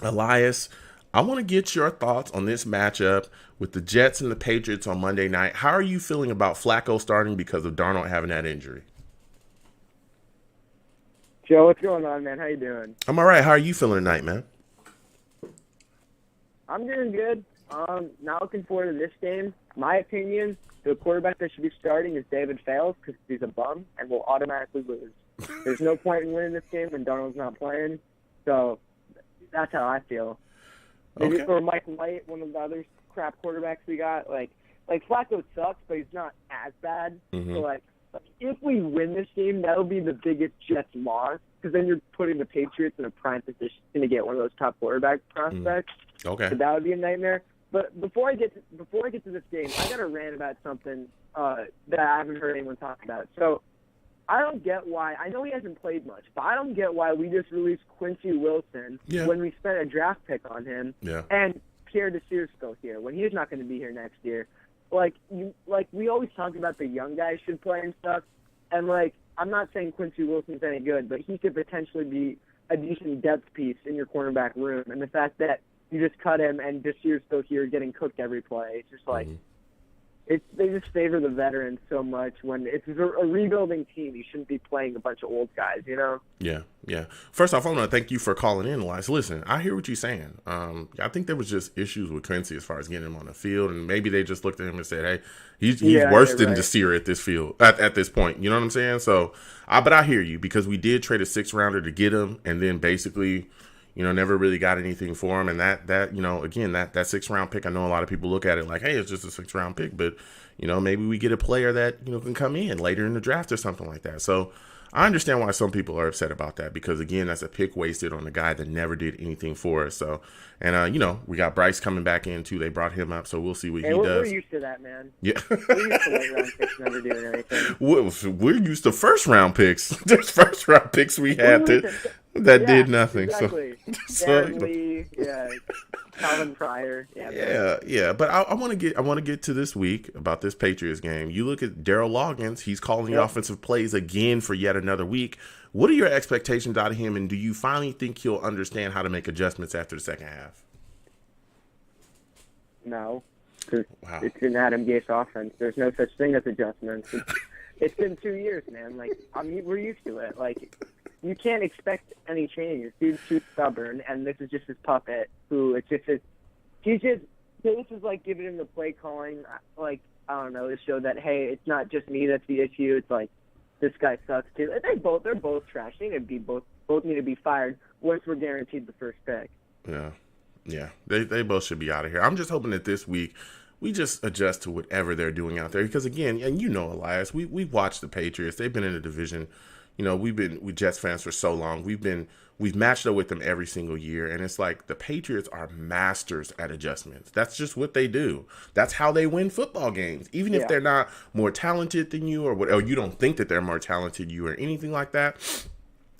Elias, I want to get your thoughts on this matchup with the Jets and the Patriots on Monday night. How are you feeling about Flacco starting because of Darnold having that injury? Joe, what's going on, man? How you doing? I'm all right. How are you feeling tonight, man? I'm doing good. Not looking forward to this game. My opinion, the quarterback that should be starting is David Fales because he's a bum and will automatically lose. There's no point in winning this game when Darnold's not playing. So that's how I feel. Maybe Okay. for Mike White, one of the other crap quarterbacks we got, like Flacco sucks, but he's not as bad. Mm-hmm. So like if we win this game, that'll be the biggest Jets loss, because then you're putting the Patriots in a prime position to get one of those top quarterback prospects. Okay. So that would be a nightmare. But before I get to this game, I got to rant about something that I haven't heard anyone talk about. So I don't get why. I know he hasn't played much, but I don't get why we just released Quincy Wilson when we spent a draft pick on him, and Pierre Desir's still here when he's not going to be here next year. Like we always talk about the young guys should play and stuff, and like I'm not saying Quincy Wilson's any good, but he could potentially be a decent depth piece in your cornerback room. And the fact that you just cut him and Desir's still here getting cooked every play, it's just like they just favor the veterans so much. When it's a rebuilding team, you shouldn't be playing a bunch of old guys, you know? Yeah. First off, I want to thank you for calling in, Elias. Listen, I hear what you're saying. I think there was just issues with Quincy as far as getting him on the field, and maybe they just looked at him and said, "Hey, he's worse than Desir at this field at this point." You know what I'm saying? So, but I hear you, because we did trade a 6th rounder to get him, and then basically, never really got anything for him. And that again, that 6th round pick, I know a lot of people look at it like, hey, it's just a 6th round pick, but maybe we get a player that can come in later in the draft or something like that. So I understand why some people are upset about that, because again, that's a pick wasted on a guy that never did anything for us. So, and we got Bryce coming back in too. They brought him up, so we'll see what he does. We're used to that, man. Yeah, we're used to late round picks never doing anything. We're used to 1st round picks. There's 1st round picks we had that did nothing. Exactly. So Darren Lee, Calvin Pryor. Yeah. But I want to get to this week about this Patriots game. You look at Darrell Loggins; he's calling the offensive plays again for yet another week. What are your expectations out of him, and do you finally think he'll understand how to make adjustments after the second half? No, because it's an Adam Gase offense. There's no such thing as adjustments. It's been 2 years, man. We're used to it. You can't expect any change. Dude's too stubborn, and this is just his puppet. This is like giving him the play calling. I don't know, to show that, hey, it's not just me that's the issue. It's like, this guy sucks too. They're both trash. They need to be both need to be fired once we're guaranteed the 1st pick. Yeah. They both should be out of here. I'm just hoping that this week we just adjust to whatever they're doing out there, because again, and Elias, we've watched the Patriots. They've been in the division. We've been with Jets fans for so long. We've matched up with them every single year, and it's like the Patriots are masters at adjustments. That's just what they do. That's how they win football games, even if they're not more talented than you, or you don't think that they're more talented than you or anything like that.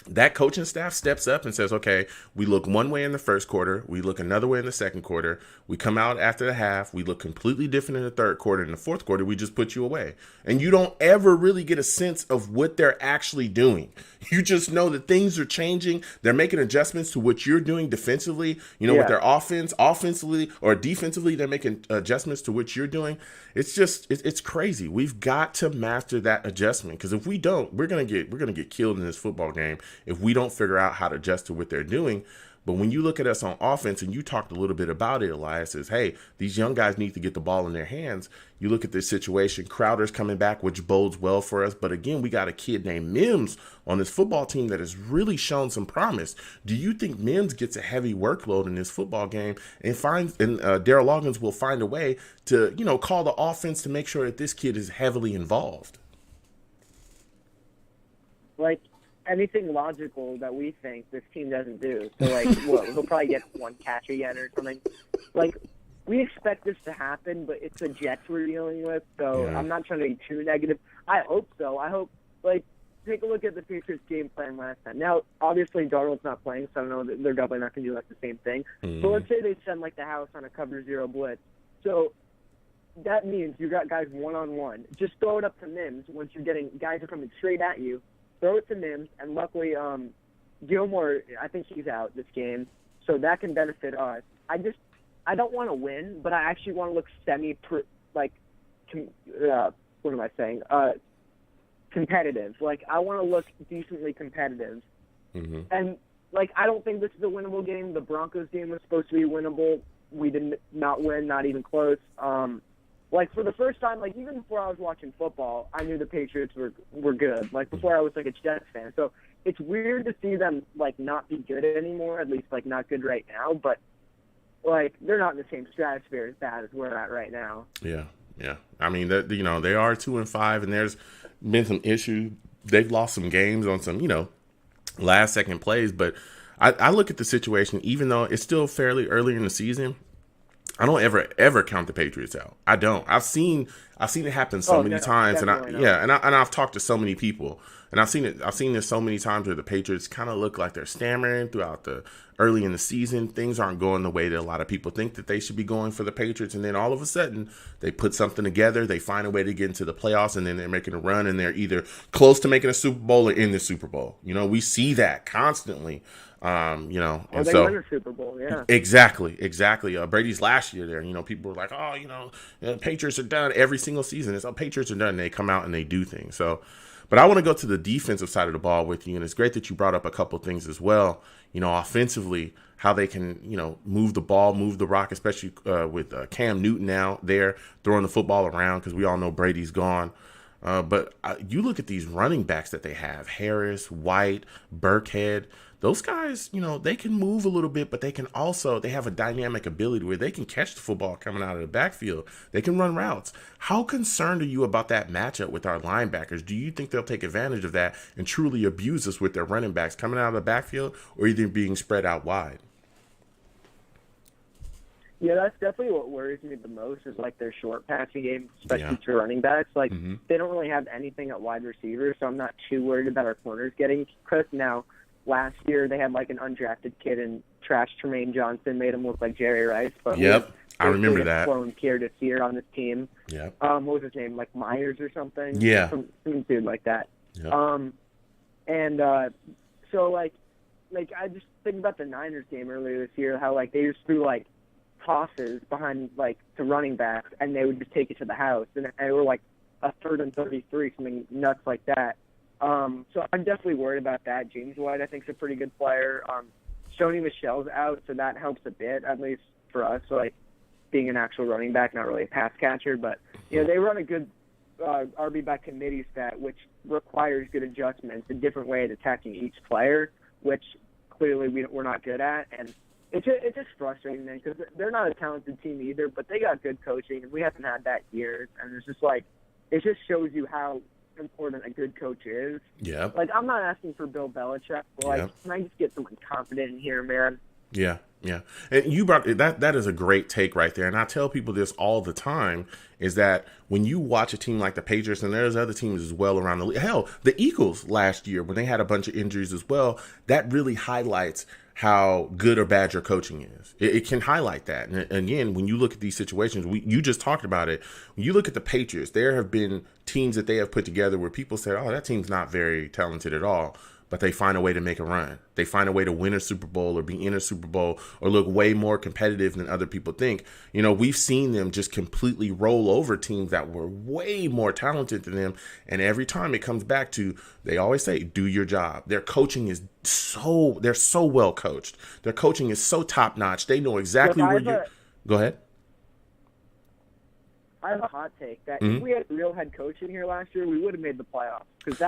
That coaching staff steps up and says, okay, we look one way in the 1st quarter. We look another way in the 2nd quarter. We come out after the half. We look completely different in the 3rd quarter. In the 4th quarter, we just put you away. And you don't ever really get a sense of what they're actually doing. You just know that things are changing. They're making adjustments to what you're doing defensively, with their offensively or defensively, they're making adjustments to what you're doing. It's just, it's crazy. We've got to master that adjustment, because if we don't, we're going to get killed in this football game if we don't figure out how to adjust to what they're doing. But when you look at us on offense, and you talked a little bit about it, Elias, is, hey, these young guys need to get the ball in their hands. You look at this situation, Crowder's coming back, which bodes well for us. But again, we got a kid named Mims on this football team that has really shown some promise. Do you think Mims gets a heavy workload in this football game, and Darrell Loggins will find a way to, call the offense to make sure that this kid is heavily involved? Anything logical that we think this team doesn't do. So, he'll probably get one catch again or something. We expect this to happen, but it's the Jets we're dealing with, so I'm not trying to be too negative. I hope so. I hope, take a look at the Patriots game plan last time. Now, obviously, Darnold's not playing, so I know that they're definitely not going to do the same thing. But let's say they send, the house on a cover 0 blitz. So that means you got guys one-on-one. Just throw it up to Mims once you're getting guys are coming straight at you. Throw it to Mims, and luckily Gilmore, I think he's out this game, so that can benefit us. I don't want to win, but I actually want to look competitive. I want to look decently competitive. Mm-hmm. And, I don't think this is a winnable game. The Broncos game was supposed to be winnable. We did not win, not even close. like for the first time, like even before I was watching football, I knew the Patriots were good. Like before I was like a Jets fan. So it's weird to see them like not be good anymore, at least like not good right now, but like they're not in the same stratosphere as bad as we're at right now. Yeah. Yeah. I mean, that, you know, they are 2-5, and there's been some issues. They've lost some games on some, you know, last second plays, but I look at the situation, even though it's still fairly early in the season, I don't ever count the Patriots out. I don't. I've seen it happen so many times, and I've talked to so many people, and I've seen this so many times where the Patriots kind of look like they're stammering throughout the early in the season. Things aren't going the way that a lot of people think that they should be going for the Patriots, and then all of a sudden they put something together, they find a way to get into the playoffs, and then they're making a run, and they're either close to making a Super Bowl or in the Super Bowl. You know, we see that constantly. You know, and they win a Super Bowl, yeah. Exactly. Brady's last year there, you know, people were like, oh, you know, the Patriots are done every single season. It's Patriots are done. And they come out and they do things. So, but I want to go to the defensive side of the ball with you, and it's great that you brought up a couple things as well. You know, offensively, how they can, you know, move the ball, move the rock, especially with Cam Newton now there throwing the football around, because we all know Brady's gone. But you look at these running backs that they have: Harris, White, Burkhead. Those guys, you know, they can move a little bit, but they have a dynamic ability where they can catch the football coming out of the backfield. They can run routes. How concerned are you about that matchup with our linebackers? Do you think they'll take advantage of that and truly abuse us with their running backs coming out of the backfield, or either being spread out wide? Yeah, that's definitely what worries me the most is like their short passing game, especially to running backs. Like they don't really have anything at wide receiver, so I'm not too worried about our corners getting cooked. Now, last year they had like an undrafted kid and trashed Tremaine Johnson, made him look like Jerry Rice. But I remember that. Clone Pierre Desir on this team. Yep. What was his name? Like Myers or something? Yeah. Some dude like that. Yep. So like I just think about the Niners game earlier this year, how like they just threw like tosses behind like to running backs and they would just take it to the house, and they were like a 3rd and 33, something nuts like that. So I'm definitely worried about that. James White, I think, is a pretty good player. Sony Michel's out, so that helps a bit, at least for us. So, like, being an actual running back, not really a pass catcher. But, you know, they run a good RB by committee stat, which requires good adjustments, a different way of attacking each player, which clearly we're not good at. And it's just frustrating, man, because they're not a talented team either, but they got good coaching, and we haven't had that years. And it's just like, it just shows you how important a good coach is. Yeah. Like, I'm not asking for Bill Belichick, but like, can I just get someone confident in here, man? Yeah. And you brought that is a great take right there. And I tell people this all the time, is that when you watch a team like the Patriots, and there's other teams as well around the league, hell, the Eagles last year when they had a bunch of injuries as well, that really highlights how good or bad your coaching is. It can highlight that. And again, when you look at these situations, you just talked about it. When you look at the Patriots, there have been teams that they have put together where people said, oh, that team's not very talented at all. But they find a way to make a run. They find a way to win a Super Bowl or be in a Super Bowl or look way more competitive than other people think. You know, we've seen them just completely roll over teams that were way more talented than them. And every time it comes back to, they always say, do your job. Their coaching is they're so well coached. Their coaching is so top notch. They know exactly where you go ahead. I have a hot take that if we had real head coaching here last year, we would have made the playoffs, because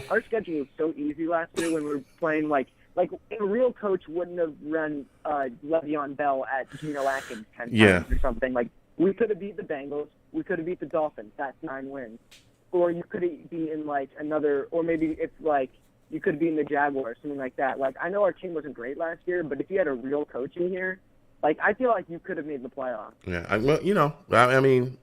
our schedule was so easy last year when we were playing like a real coach wouldn't have run Le'Veon Bell at Geno Atkins 10 times or something. Like, we could have beat the Bengals, we could have beat the Dolphins. That's 9 wins. Or you could be in like another, or maybe it's like you could be in the Jaguars, something like that. Like, I know our team wasn't great last year, but if you had a real coach in here, like, I feel like you could have made the playoffs. Yeah, I mean,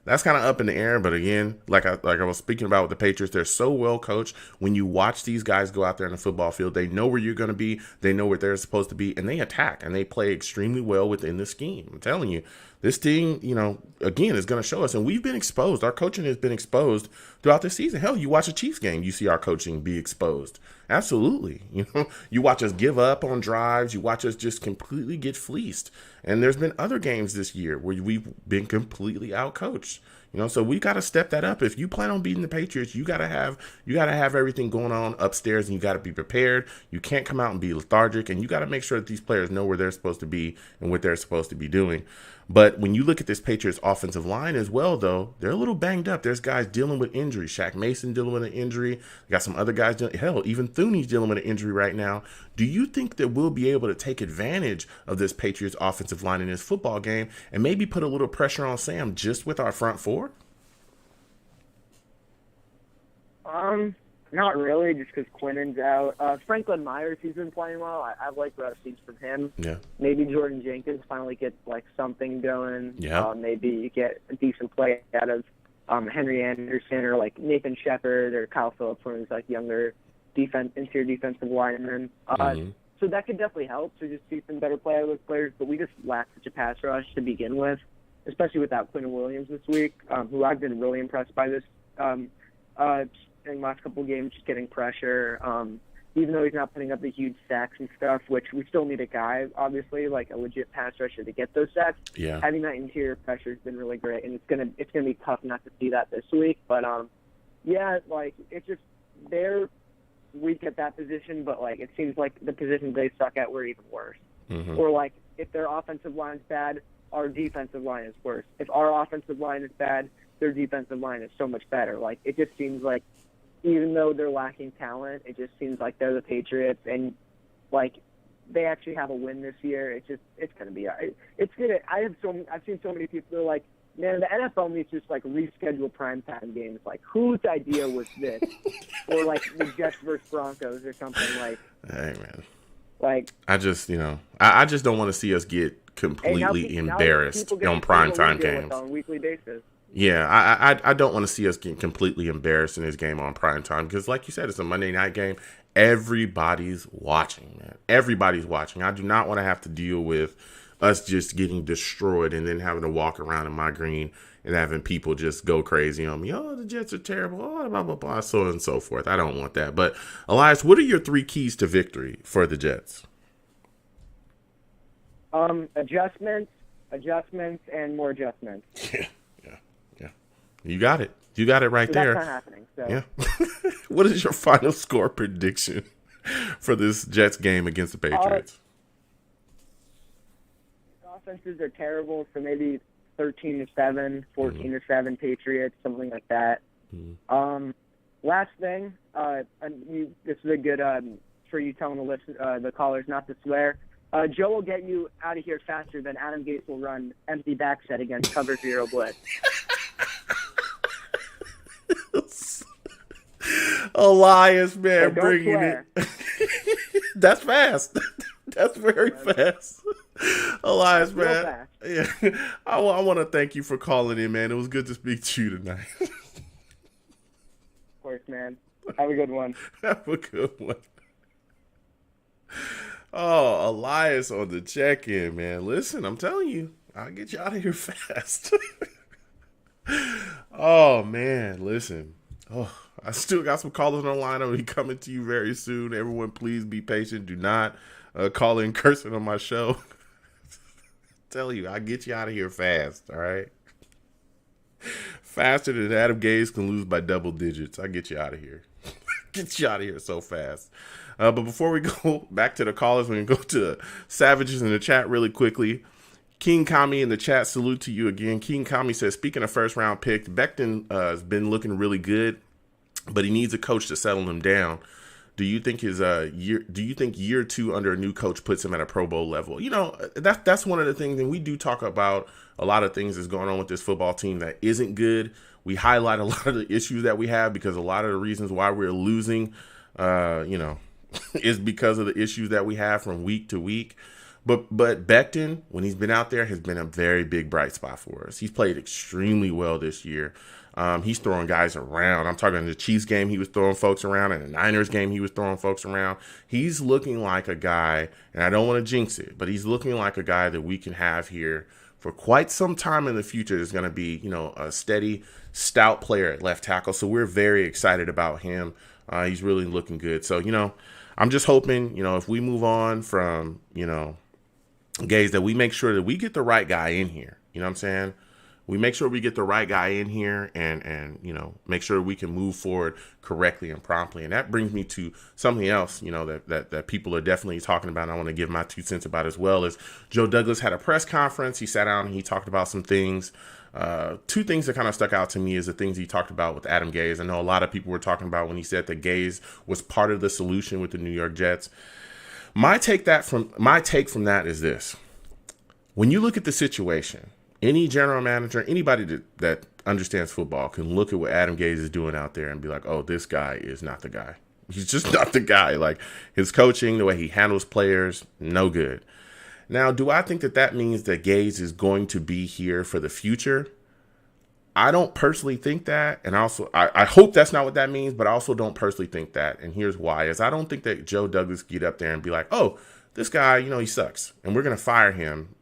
that's kind of up in the air, but again, like I was speaking about with the Patriots, they're so well coached. When you watch these guys go out there in the football field, they know where you're going to be, they know where they're supposed to be, and they attack, and they play extremely well within the scheme. I'm telling you, this team, again, is going to show us, and we've been exposed. Our coaching has been exposed throughout the season. Hell, you watch a Chiefs game, you see our coaching be exposed. Absolutely. You watch us give up on drives, you watch us just completely get fleeced. And there's been other games this year where we've been completely outcoached. So we got to step that up. If you plan on beating the Patriots, you got to have everything going on upstairs, and you got to be prepared. You can't come out and be lethargic, and you got to make sure that these players know where they're supposed to be and what they're supposed to be doing. But when you look at this Patriots offensive line as well, though, they're a little banged up. There's guys dealing with injury. Shaq Mason dealing with an injury. Got some other guys dealing. Hell, even Thuney's dealing with an injury right now. Do you think that we'll be able to take advantage of this Patriots offensive line in this football game and maybe put a little pressure on Sam just with our front four? Not really, just because Quinnen's out. Franklin Myers, he's been playing well. I like what I've seen from him. Yeah. Maybe Jordan Jenkins finally gets like something going. Yeah. Maybe you get a decent play out of Henry Anderson or like Nathan Shepard or Kyle Phillips, one of these like younger interior defensive linemen. So that could definitely help. So just see some better play out of those players. But we just lack such a pass rush to begin with, especially without Quinn Williams this week, who I've been really impressed by this. In the last couple of games, just getting pressure. Even though he's not putting up the huge sacks and stuff, which we still need a guy, obviously, like a legit pass rusher to get those sacks. Yeah. Having that interior pressure has been really great, and it's gonna be tough not to see that this week. But yeah, like it's just they're weak at that position, but like it seems like the positions they suck at were even worse. Mm-hmm. Or like if their offensive line's bad, our defensive line is worse. If our offensive line is bad, their defensive line is so much better. Like it just seems like, even though they're lacking talent, it just seems like they're the Patriots, and like they actually have a win this year. It's gonna be. It's gonna. I've seen so many people. They're like, man, the NFL needs to just like reschedule primetime games. Like, whose idea was this? Or like the Jets versus Broncos or something. Like, hey man, like I just I just don't want to see us get completely embarrassed on primetime games on a weekly basis. Yeah, I don't want to see us get completely embarrassed in this game on primetime because, like you said, it's a Monday night game. Everybody's watching, man. Everybody's watching. I do not want to have to deal with us just getting destroyed and then having to walk around in my green and having people just go crazy on me. Oh, the Jets are terrible. Oh, blah, blah, blah, so on and so forth. I don't want that. But, Elias, what are your 3 keys to victory for the Jets? Adjustments, and more adjustments. Yeah. You got it. You got it right there. That's not happening. So. Yeah. What is your final score prediction for this Jets game against the Patriots? Offenses are terrible, so maybe 13-7, 14-7 Patriots, something like that. Mm-hmm. Last thing, this is a good for you telling the callers not to swear. Joe will get you out of here faster than Adam Gates will run empty back set against cover 0 blitz. Elias, man, so bringing it. That's fast. That's very fast. Elias, man. Fast. Yeah, I want to thank you for calling in, man. It was good to speak to you tonight. Of course, man. Have a good one. Have a good one. Oh, Elias on the check-in, man. Listen, I'm telling you, I'll get you out of here fast. Oh, man, listen. Oh, I still got some callers on the line. I'll be coming to you very soon. Everyone, please be patient. Do not call in cursing on my show. Tell you, I'll get you out of here fast, all right? Faster than Adam Gaze can lose by double digits. I'll get you out of here. Get you out of here so fast. But before we go back to the callers, we're going to go to Savages in the chat really quickly. King Kami in the chat, salute to you again. King Kami says, speaking of first round pick, Becton has been looking really good, but he needs a coach to settle him down. Do you think year 2 under a new coach puts him at a Pro Bowl level? You know, that's one of the things, and we do talk about a lot of things that's going on with this football team that isn't good. We highlight a lot of the issues that we have because a lot of the reasons why we're losing, is because of the issues that we have from week to week. But Becton, when he's been out there, has been a very big bright spot for us. He's played extremely well this year. He's throwing guys around. I'm talking the Chiefs game, he was throwing folks around, and the Niners game, he was throwing folks around. He's looking like a guy, and I don't want to jinx it, but he's looking like a guy that we can have here for quite some time in the future. Is going to be, a steady, stout player at left tackle. So we're very excited about him. He's really looking good. So, I'm just hoping, if we move on from, Gaze, that we make sure that we get the right guy in here. You know what I'm saying? We make sure we get the right guy in here and make sure we can move forward correctly and promptly. And that brings me to something else, that people are definitely talking about. And I want to give my 2 cents about as well. Is Joe Douglas had a press conference. He sat down and he talked about some things. 2 things that kind of stuck out to me is the things he talked about with Adam Gase. I know a lot of people were talking about when he said that Gase was part of the solution with the New York Jets. My take from that is this. When you look at the situation, any general manager, anybody that understands football can look at what Adam Gase is doing out there and be like, oh, this guy is not the guy. He's just not the guy. Like, his coaching, the way he handles players, no good. Now, do I think that means that Gase is going to be here for the future? I don't personally think that. And also, I hope that's not what that means, but I also don't personally think that. And here's why, is I don't think that Joe Douglas get up there and be like, oh, this guy, he sucks, and we're going to fire him,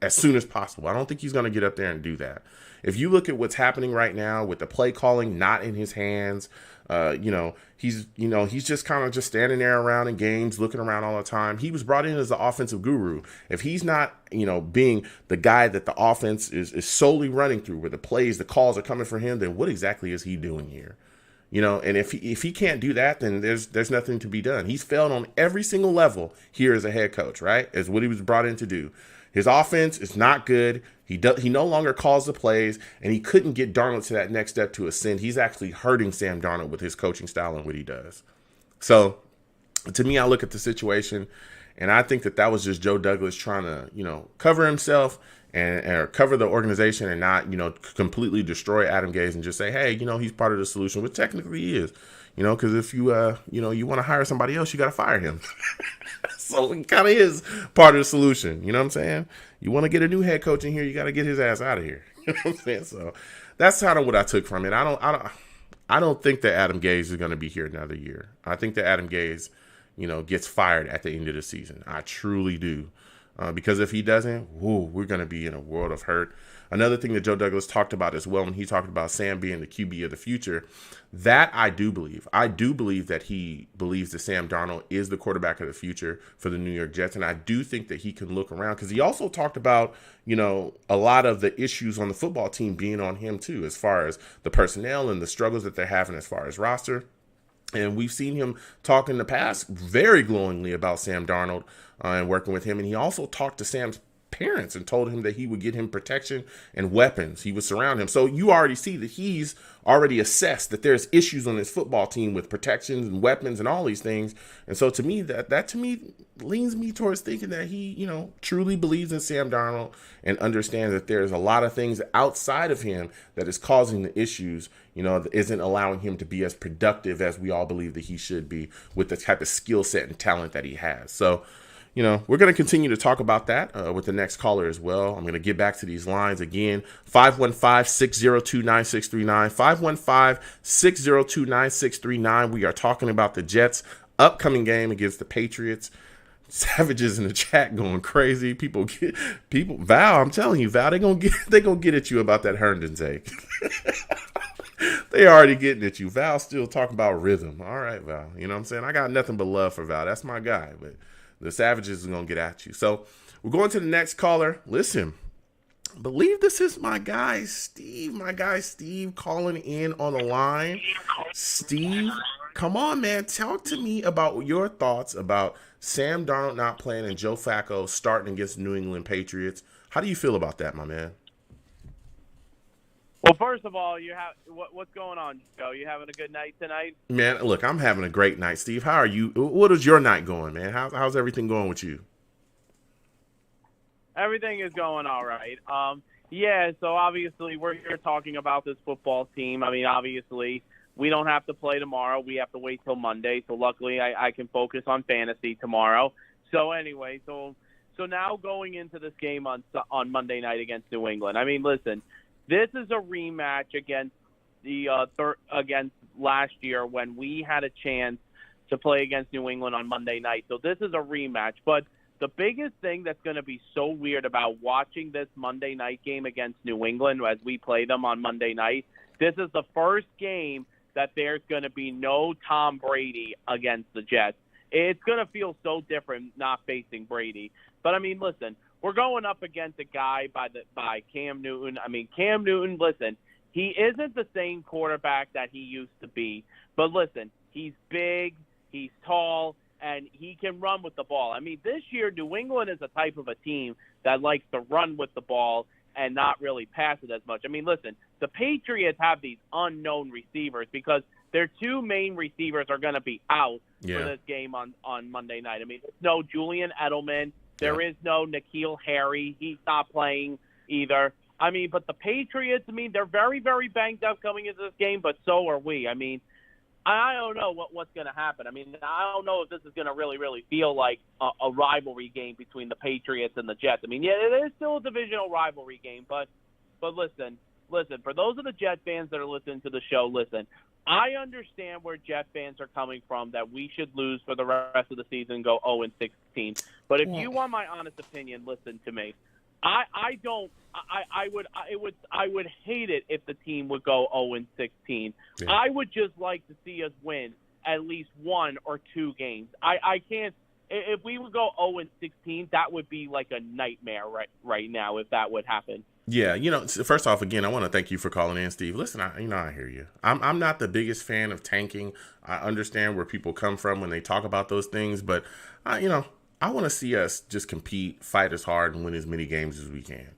as soon as possible. I don't think he's going to get up there and do that. If you look at what's happening right now with the play calling not in his hands, he's just kind of just standing there around in games, looking around all the time. He was brought in as the offensive guru. If he's not, being the guy that the offense is solely running through, where the calls are coming for him, then what exactly is he doing here? And if he can't do that, then there's nothing to be done. He's failed on every single level here as a head coach, right? As what he was brought in to do. His offense is not good. He no longer calls the plays, and he couldn't get Darnold to that next step to ascend. He's actually hurting Sam Darnold with his coaching style and what he does. So, to me, I look at the situation, and I think that was just Joe Douglas trying to, cover himself or cover the organization and not, completely destroy Adam Gase and just say, hey, he's part of the solution, which technically he is. Because if you want to hire somebody else, you got to fire him. So he kind of is part of the solution. You know what I'm saying? You want to get a new head coach in here, you got to get his ass out of here. You know what I'm saying? So that's kind of what I took from it. I don't think that Adam Gase is going to be here another year. I think that Adam Gase, gets fired at the end of the season. I truly do. Because if he doesn't, we're going to be in a world of hurt. Another thing that Joe Douglas talked about as well when he talked about Sam being the QB of the future, that I do believe. I do believe that he believes that Sam Darnold is the quarterback of the future for the New York Jets. And I do think that he can look around because he also talked about, a lot of the issues on the football team being on him too, as far as the personnel and the struggles that they're having as far as roster. And we've seen him talk in the past very glowingly about Sam Darnold and working with him. And he also talked to Sam's parents and told him that he would get him protection and weapons. He would surround him. So you already see that he's already assessed that there's issues on his football team with protections and weapons and all these things. And so to me, that to me leans me towards thinking that he, truly believes in Sam Darnold and understands that there's a lot of things outside of him that is causing the issues, that isn't allowing him to be as productive as we all believe that he should be with the type of skill set and talent that he has. So, we're going to continue to talk about that with the next caller as well. I'm going to get back to these lines again. 515-602-9639. 515-602-9639. We are talking about the Jets' upcoming game against the Patriots. Savages in the chat going crazy. People, Val, I'm telling you, Val, they gonna get at you about that Herndon take. They already getting at you. Val still talking about rhythm. All right, Val. You know what I'm saying? I got nothing but love for Val. That's my guy, but the Savages are going to get at you. So we're going to the next caller. Listen, I believe this is my guy, Steve. My guy, Steve, calling in on the line. Steve, come on, man. Talk to me about your thoughts about Sam Darnold not playing and Joe Flacco starting against New England Patriots. How do you feel about that, my man? Well, first of all, what's going on, Joe? You having a good night tonight? Man, look, I'm having a great night, Steve. How are you? What is your night going, man? How's everything going with you? Everything is going all right. So obviously we're here talking about this football team. I mean, obviously we don't have to play tomorrow. We have to wait till Monday. So luckily I can focus on fantasy tomorrow. So anyway, so now going into this game on Monday night against New England. I mean, listen. This is a rematch against against last year when we had a chance to play against New England on Monday night. So this is a rematch. But the biggest thing that's going to be so weird about watching this Monday night game against New England as we play them on Monday night, this is the first game that there's going to be no Tom Brady against the Jets. It's going to feel so different not facing Brady. But, I mean, listen, we're going up against a guy by Cam Newton. I mean, Cam Newton, listen, he isn't the same quarterback that he used to be. But listen, he's big, he's tall, and he can run with the ball. I mean, this year, New England is a type of a team that likes to run with the ball and not really pass it as much. I mean, listen, the Patriots have these unknown receivers because their two main receivers are going to be out for this game on Monday night. I mean, there's no Julian Edelman. There is no N'Keal Harry. He stopped playing either. I mean, but the Patriots, I mean, they're very, very banged up coming into this game, but so are we. I mean, I don't know what's going to happen. I mean, I don't know if this is going to really, really feel like a rivalry game between the Patriots and the Jets. I mean, yeah, it is still a divisional rivalry game, but listen, for those of the Jet fans that are listening to the show, listen, I understand where Jet fans are coming from, that we should lose for the rest of the season and go 0-16. But if you want my honest opinion, listen to me. I would hate it if the team would go 0-16. Yeah. I would just like to see us win at least one or two games. I can't. If we would go 0-16, that would be like a nightmare right now if that would happen. Yeah, first off, again, I want to thank you for calling in, Steve. Listen, I hear you. I'm not the biggest fan of tanking. I understand where people come from when they talk about those things, but I want to see us just compete, fight as hard, and win as many games as we can.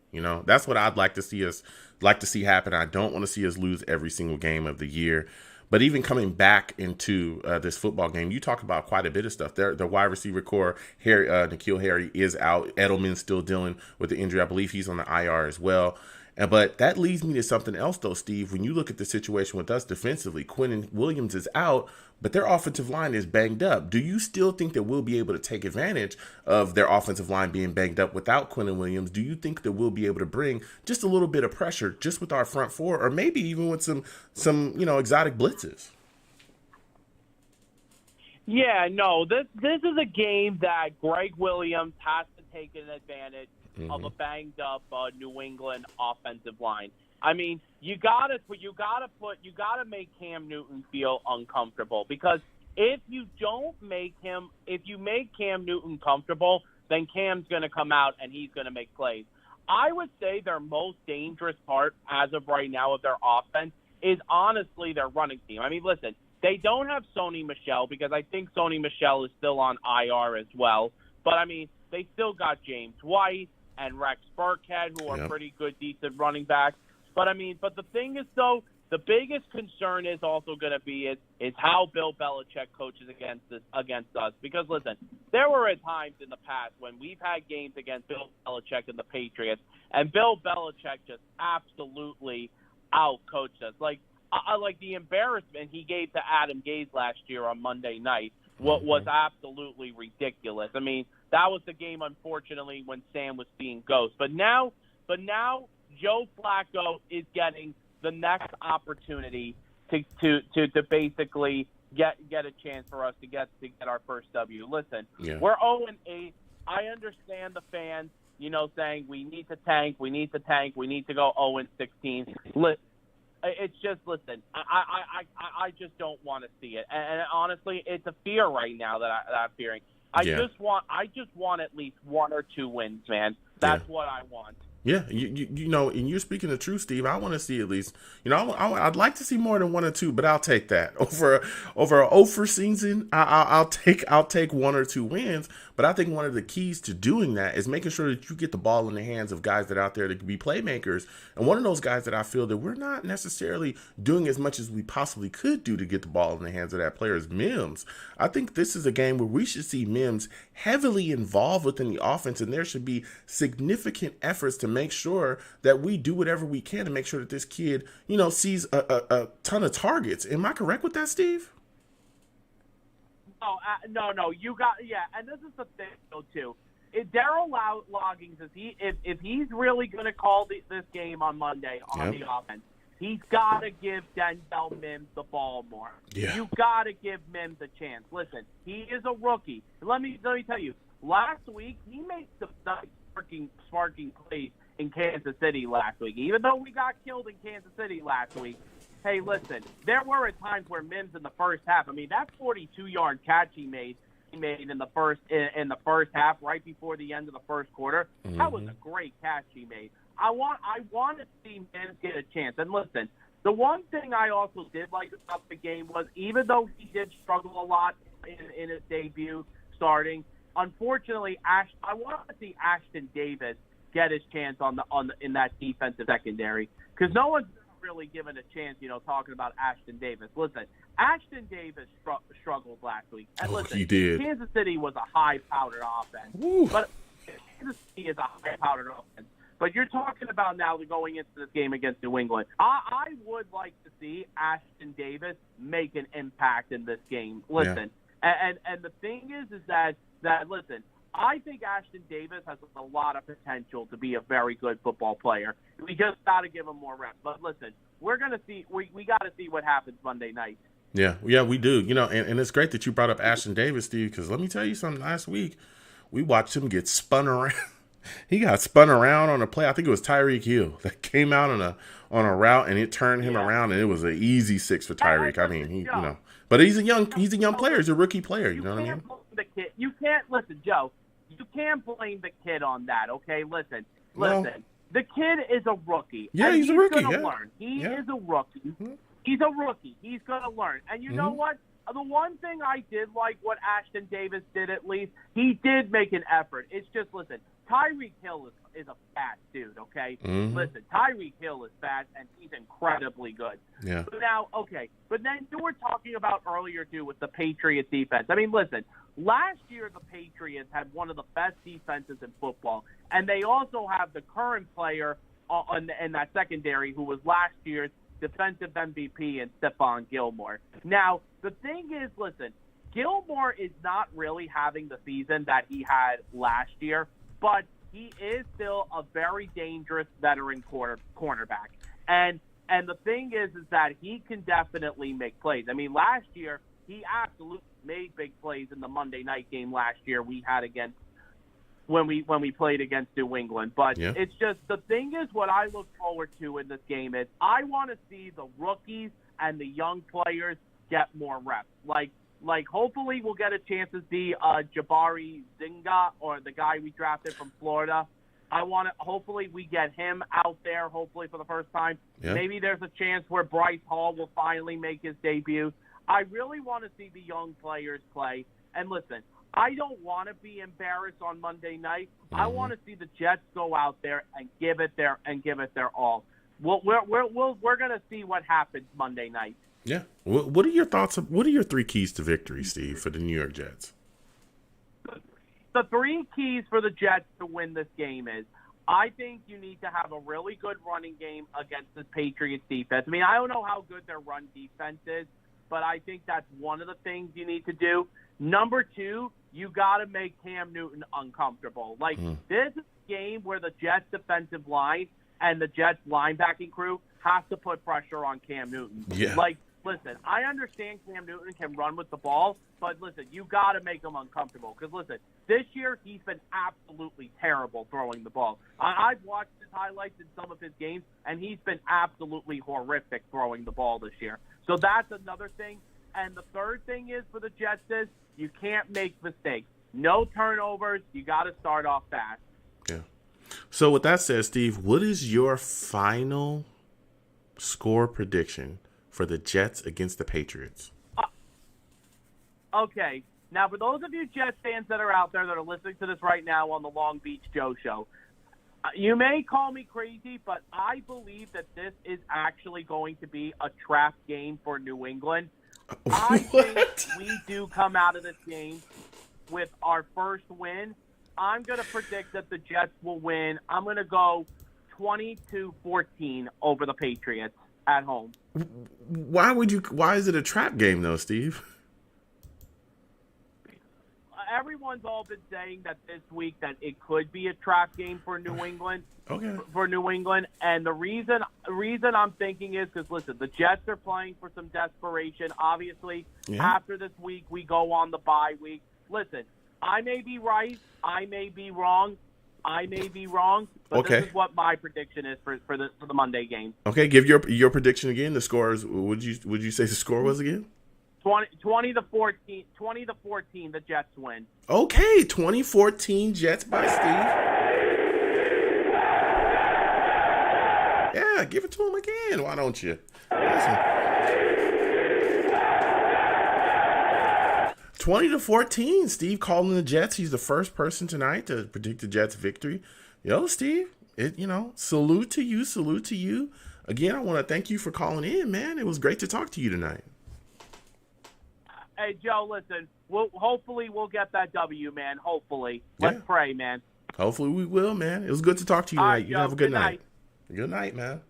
That's what I'd like to see happen. I don't want to see us lose every single game of the year. But even coming back into this football game, you talk about quite a bit of stuff. The wide receiver core, N'Keal Harry is out. Edelman's still dealing with the injury. I believe he's on the IR as well. But that leads me to something else, though, Steve. When you look at the situation with us defensively, Quinnen Williams is out, but their offensive line is banged up. Do you still think that we'll be able to take advantage of their offensive line being banged up without Quinnen Williams? Do you think that we'll be able to bring just a little bit of pressure just with our front four, or maybe even with some exotic blitzes? Yeah, no, this is a game that Greg Williams has to take an advantage of a banged up New England offensive line. I mean, you gotta make Cam Newton feel uncomfortable, because if you make Cam Newton comfortable, then Cam's gonna come out and he's gonna make plays. I would say their most dangerous part as of right now of their offense is honestly their running team. I mean, listen, they don't have Sony Michel because I think Sony Michel is still on IR as well. But I mean, they still got James White and Rex Burkhead, who are pretty good, decent running backs. But I mean, the thing is, though, the biggest concern is also going to be is how Bill Belichick coaches against us. Because listen, there were times in the past when we've had games against Bill Belichick and the Patriots, and Bill Belichick just absolutely outcoached us. Like the embarrassment he gave to Adam Gase last year on Monday night was absolutely ridiculous. I mean, that was the game, unfortunately, when Sam was seeing ghosts. But now Joe Flacco is getting the next opportunity to basically get a chance for us to get our first W. Listen, we're 0-8. I understand the fans, saying we need to tank, we need to go 0-16. Listen, it's just, listen, I just don't want to see it, and honestly, it's a fear right now that I'm fearing. I just want at least one or two wins, man. That's what I want. Yeah, and you're speaking the truth, Steve. I want to see at least, I'd like to see more than one or two, but I'll take that over an over season. I'll take one or two wins. But I think one of the keys to doing that is making sure that you get the ball in the hands of guys that are out there that can be playmakers. And one of those guys that I feel that we're not necessarily doing as much as we possibly could do to get the ball in the hands of that player is Mims. I think this is a game where we should see Mims heavily involved within the offense, and there should be significant efforts to make sure that we do whatever we can to make sure that this kid, sees a ton of targets. Am I correct with that, Steve? No, you got, and this is the thing, though, too. If Darryl Loggins, if he's really going to call this game on Monday on the offense, he's got to give Denzel Mims the ball more. Yeah. You got to give Mims a chance. Listen, he is a rookie. Let me tell you, last week he made some sparking plays in Kansas City last week. Even though we got killed in Kansas City last week, hey, listen, there were times where Mims in the first half, I mean, that 42-yard catch he made he made in the first half, right before the end of the first quarter. Mm-hmm. That was a great catch he made. I want to see Mims get a chance. And listen, the one thing I also did like about the game was, even though he did struggle a lot in his debut starting, unfortunately, I want to see Ashton Davis get his chance in that defensive secondary, because no one's really given a chance, talking about Ashton Davis. Listen, Ashton Davis struggled last week. And listen, he did. Kansas City was a high-powered offense. Woo. But Kansas City is a high-powered offense. But you're talking about now going into this game against New England. I would like to see Ashton Davis make an impact in this game. Listen, and the thing is that listen, I think Ashton Davis has a lot of potential to be a very good football player. We just got to give him more reps. But listen, we're going to see. We got to see what happens Monday night. Yeah, we do. And it's great that you brought up Ashton Davis, Steve, because let me tell you something. Last week, we watched him get spun around. He got spun around on a play. I think it was Tyreek Hill that came out on a route, and it turned him around, and it was an easy 6 for Tyreek. I mean, but he's a young player. He's a rookie player. You know what I mean? You can't listen, Joe. You can't blame the kid on that. Okay, listen. The kid is a rookie. Yeah, he's a rookie. He's gonna learn. He is a rookie. Mm-hmm. He's a rookie. He's gonna learn. And you know what? The one thing I did like what Ashton Davis did, at least, he did make an effort. It's just, listen, Tyreek Hill is a fast dude, okay? Mm-hmm. Listen, Tyreek Hill is fast, and he's incredibly good. Yeah. But then you were talking about earlier, too, with the Patriots defense. I mean, listen, last year the Patriots had one of the best defenses in football, and they also have the current player in that secondary who was last year's defensive MVP and Stephon Gilmore. Now, the thing is, listen, Gilmore is not really having the season that he had last year, but he is still a very dangerous veteran cornerback. And the thing is that he can definitely make plays. I mean, last year, he absolutely made big plays in the Monday night game last year we had when we played against New England. But it's just, the thing is, what I look forward to in this game is I want to see the rookies and the young players get more reps. Like hopefully we'll get a chance to see Jabari Zinga, or the guy we drafted from Florida. Hopefully we get him out there, hopefully for the first time. Yeah. Maybe there's a chance where Bryce Hall will finally make his debut. I really want to see the young players play. And listen, I don't want to be embarrassed on Monday night. Mm-hmm. I want to see the Jets go out there and give it their all. We're going to see what happens Monday night. Yeah. What are your thoughts? What are your 3 keys to victory, Steve, for the New York Jets? The 3 keys for the Jets to win this game is, I think you need to have a really good running game against this Patriots defense. I mean, I don't know how good their run defense is, but I think that's one of the things you need to do. Number 2, you got to make Cam Newton uncomfortable. This is a game where the Jets defensive line and the Jets linebacking crew have to put pressure on Cam Newton. Yeah. Listen, I understand Cam Newton can run with the ball, but listen, you got to make him uncomfortable. Because listen, this year he's been absolutely terrible throwing the ball. I've watched his highlights in some of his games, and he's been absolutely horrific throwing the ball this year. So that's another thing. And the third thing is for the Jets is you can't make mistakes. No turnovers. You got to start off fast. Yeah. So with that said, Steve, what is your final score prediction for the Jets against the Patriots? Okay. Now, for those of you Jets fans that are out there that are listening to this right now on the Long Beach Joe Show, you may call me crazy, but I believe that this is actually going to be a trap game for New England. I think we do come out of this game with our first win. I'm going to predict that the Jets will win. I'm going to go 20-14 over the Patriots at home. Why is it a trap game though, Steve? Everyone's all been saying that this week that it could be a trap game for New England. Okay. For New England, and the reason I'm thinking is because listen, the Jets are playing for some desperation. Obviously, after this week, we go on the bye week. Listen, I may be right, I may be wrong, but this is what my prediction is for the Monday game. Okay, give your prediction again. The score is, would you say the score was again? 20 to 14, 20 to 14, the Jets win. Okay, 2014 Jets by Steve. Yeah, give it to him again. Why don't you? Listen. 20 to 14. Steve calling the Jets. He's the first person tonight to predict the Jets' victory. Yo, Steve, salute to you. Salute to you. Again, I want to thank you for calling in, man. It was great to talk to you tonight. Hey, Joe, listen, hopefully we'll get that W, man. Hopefully. Let's pray, man. Hopefully we will, man. It was good to talk to you tonight. Right, you have a good night. Good night, man.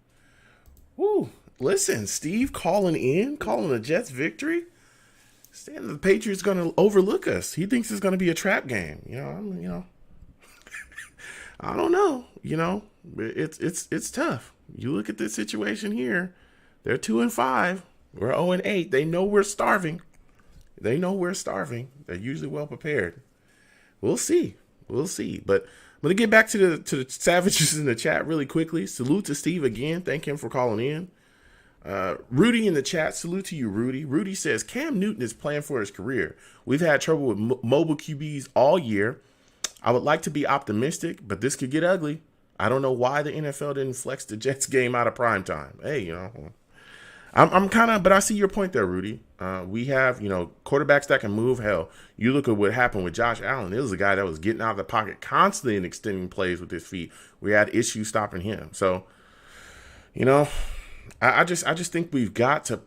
Woo. Listen, Steve calling the Jets victory. Saying the Patriots going to overlook us. He thinks it's going to be a trap game. I don't know. It's tough. You look at this situation here. They're 2-5. We're 0-8. They know we're starving. They're usually well prepared. We'll see. But I'm going to get back to the savages in the chat really quickly. Salute to Steve again. Thank him for calling in. Rudy in the chat. Salute to you, Rudy. Rudy says, Cam Newton is playing for his career. We've had trouble with mobile QBs all year. I would like to be optimistic, but this could get ugly. I don't know why the NFL didn't flex the Jets game out of prime time. Hey, I'm kind of, but I see your point there, Rudy. We have, quarterbacks that can move. Hell, you look at what happened with Josh Allen. It was a guy that was getting out of the pocket constantly and extending plays with his feet. We had issues stopping him. So, I just think we've got to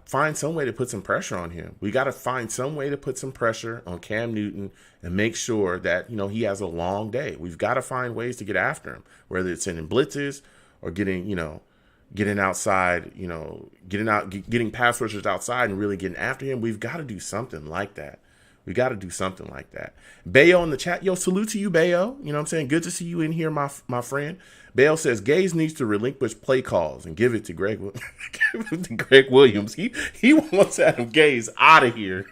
find some way to put some pressure on him. We got to find some way to put some pressure on Cam Newton and make sure that, he has a long day. We've got to find ways to get after him, whether it's sending blitzes or getting outside, getting pass rushers outside and really getting after him. We've got to do something like that. Bayo in the chat. Yo, salute to you, Bayo. You know what I'm saying? Good to see you in here, my friend. Bayo says Gaze needs to relinquish play calls and give it to Greg Williams. He wants Adam Gaze out of here.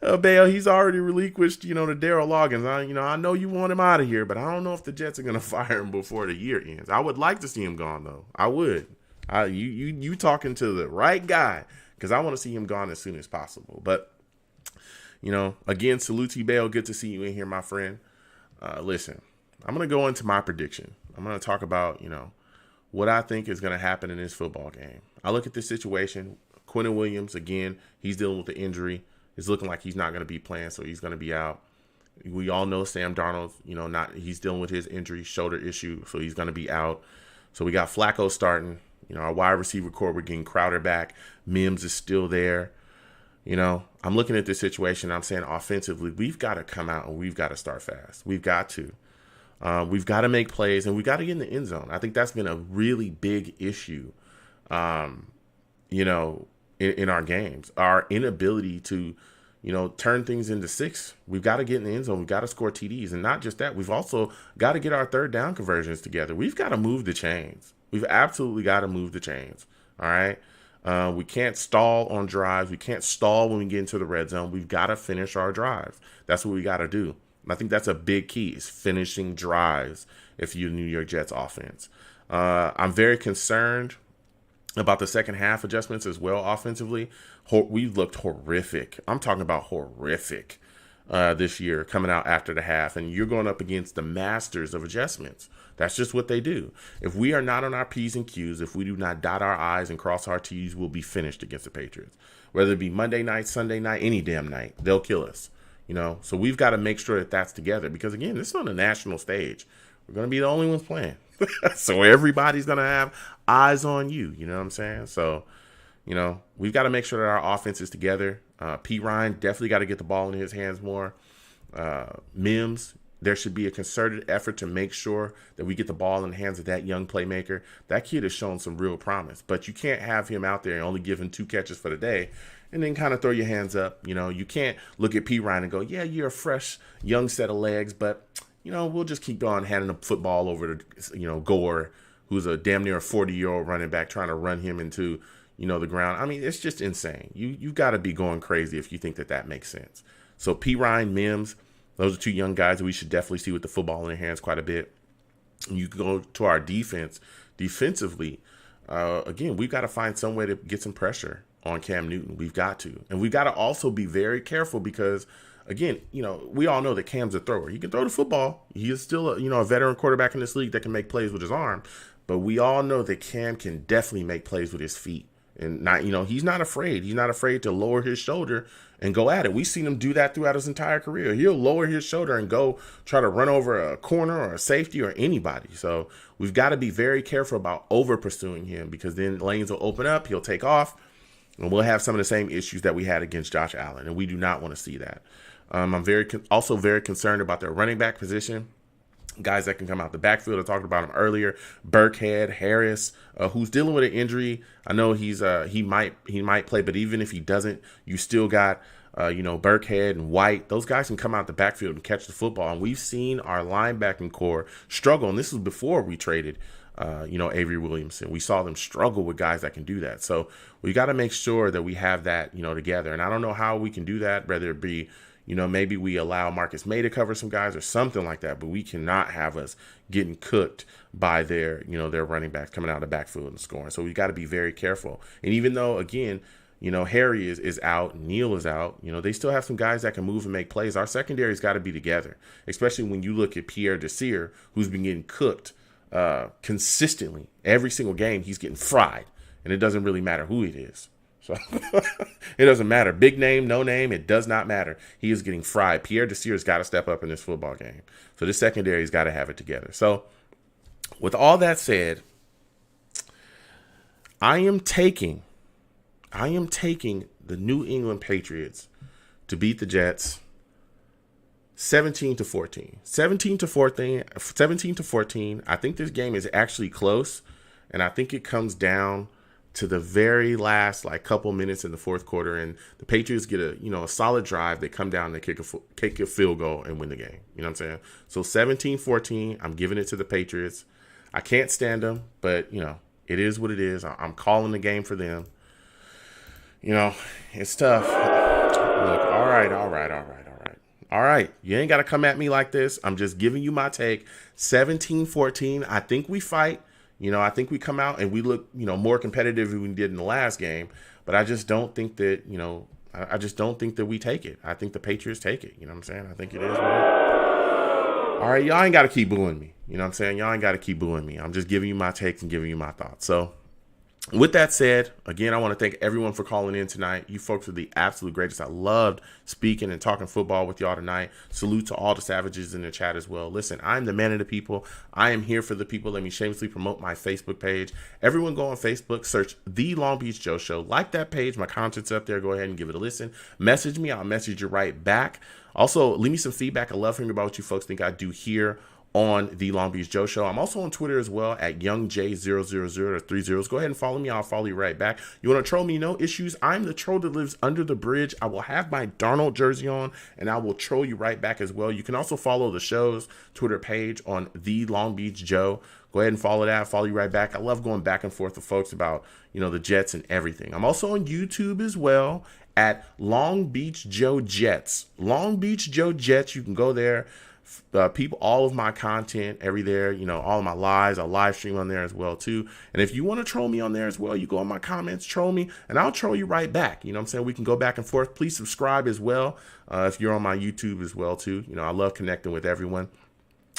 Bayo, he's already relinquished, to Daryl Loggins. I know you want him out of here, but I don't know if the Jets are going to fire him before the year ends. I would like to see him gone, though. I would. You talking to the right guy, because I want to see him gone as soon as possible. But, again, salute to you, Bayo. Good to see you in here, my friend. Listen, I'm going to go into my prediction. I'm going to talk about, what I think is going to happen in this football game. I look at this situation. Quentin Williams, again, he's dealing with the injury. It's looking like he's not going to be playing, so he's going to be out. We all know Sam Darnold, he's dealing with his injury, shoulder issue, so he's going to be out. So we got Flacco starting. Our wide receiver core, we're getting Crowder back. Mims is still there. I'm looking at this situation. I'm saying offensively, we've got to come out and we've got to start fast. We've got to. We've got to make plays, and we've got to get in the end zone. I think that's been a really big issue, in our games. Our inability to, turn things into six. We've got to get in the end zone. We've got to score TDs. And not just that, we've also got to get our third down conversions together. We've got to move the chains. We've absolutely got to move the chains. All right. We can't stall on drives. We can't stall when we get into the red zone. We've got to finish our drives. That's what we got to do. And I think that's a big key, is finishing drives if you're New York Jets offense. I'm very concerned about the second half adjustments as well offensively. We looked horrific. I'm talking about horrific this year coming out after the half. And you're going up against the masters of adjustments. That's just what they do. If we are not on our P's and Q's, if we do not dot our I's and cross our T's, we'll be finished against the Patriots. Whether it be Monday night, Sunday night, any damn night, they'll kill us. So we've got to make sure that that's together, because again, this is on a national stage. We're going to be the only ones playing. So everybody's going to have eyes on you. You know what I'm saying? So, we've got to make sure that our offense is together. P. Ryan definitely got to get the ball in his hands more. Mims, there should be a concerted effort to make sure that we get the ball in the hands of that young playmaker. That kid has shown some real promise, but you can't have him out there and only give him 2 catches for the day and then kind of throw your hands up. You can't look at P. Ryan and go, yeah, you're a fresh young set of legs, but we'll just keep on handing the football over to, Gore, who's a damn near a 40-year-old running back, trying to run him into, the ground. I mean, it's just insane. You've got to be going crazy if you think that makes sense. So P. Ryan, Mims, those are 2 young guys that we should definitely see with the football in their hands quite a bit. And you can go to our defense. Defensively, again, we've got to find some way to get some pressure on Cam Newton. We've got to. And we've got to also be very careful because, again, we all know that Cam's a thrower. He can throw the football. He is still a veteran quarterback in this league that can make plays with his arm. But we all know that Cam can definitely make plays with his feet. And not, he's not afraid. He's not afraid to lower his shoulder and go at it. We've seen him do that throughout his entire career. He'll lower his shoulder and go try to run over a corner or a safety or anybody. So we've got to be very careful about over pursuing him because then lanes will open up. He'll take off and we'll have some of the same issues that we had against Josh Allen. And we do not want to see that. I'm also very concerned about their running back position. Guys that can come out the backfield. I talked about him earlier. Burkhead, Harris, who's dealing with an injury. I know he might play, but even if he doesn't, you still got Burkhead and White. Those guys can come out the backfield and catch the football. And we've seen our linebacking core struggle. And this was before we traded Avery Williamson. We saw them struggle with guys that can do that. So we got to make sure that we have that together. And I don't know how we can do that, whether it be maybe we allow Marcus May to cover some guys or something like that, but we cannot have us getting cooked by their running backs coming out of the backfield and scoring. So we got to be very careful. And even though, again, Harry is out, Neal is out, they still have some guys that can move and make plays. Our secondary's got to be together, especially when you look at Pierre Desir, who's been getting cooked consistently. Every single game, he's getting fried, and it doesn't really matter who it is. So it doesn't matter. Big name, no name, it does not matter. He is getting fried. Pierre Desir's got to step up in this football game. So this secondary's got to have it together. So with all that said, I am taking the New England Patriots to beat the Jets 17-14. 17-14. I think this game is actually close, and I think it comes down to the very last couple minutes in the fourth quarter, and the Patriots get a solid drive. They come down and they kick a field goal and win the game. You know what I'm saying? So 17-14, I'm giving it to the Patriots. I can't stand them, but it is what it is. I'm calling the game for them. It's tough. Look, all right. You ain't got to come at me like this. I'm just giving you my take. 17-14. I think we fight. I think we come out and we look, more competitive than we did in the last game. But I just don't think that, I just don't think that we take it. I think the Patriots take it. You know what I'm saying? I think it is what it is. All right, y'all ain't got to keep booing me. You know what I'm saying? Y'all ain't got to keep booing me. I'm just giving you my takes and giving you my thoughts. So with that said, again, I want to thank everyone for calling in tonight. You folks are the absolute greatest. I loved speaking and talking football with y'all tonight. Salute to all the savages in the chat as well. Listen, I'm the man of the people. I am here for the people. Let me shamelessly promote my Facebook page. Everyone go on Facebook, search The Long Beach Joe Show. Like that page. My content's up there. Go ahead and give it a listen. Message me. I'll message you right back. Also, leave me some feedback. I love hearing about what you folks think I do here on the Long Beach Joe Show. I'm also on Twitter as well at YoungJ00030. Go ahead and follow me. I'll follow you right back. You want to troll me? No issues. I'm the troll that lives under the bridge. I will have my Darnold jersey on, and I will troll you right back as well. You can also follow the show's Twitter page on the Long Beach Joe. Go ahead and follow that. Follow you right back. I love going back and forth with folks about, the Jets and everything. I'm also on YouTube as well at Long Beach Joe Jets. Long Beach Joe Jets. You can go there. People, all of my content, all of my lives, I'll live stream on there as well too. And if you want to troll me on there as well, you go on my comments, troll me, and I'll troll you right back. You know what I'm saying? We can go back and forth. Please subscribe as well if you're on my YouTube as well too. I love connecting with everyone.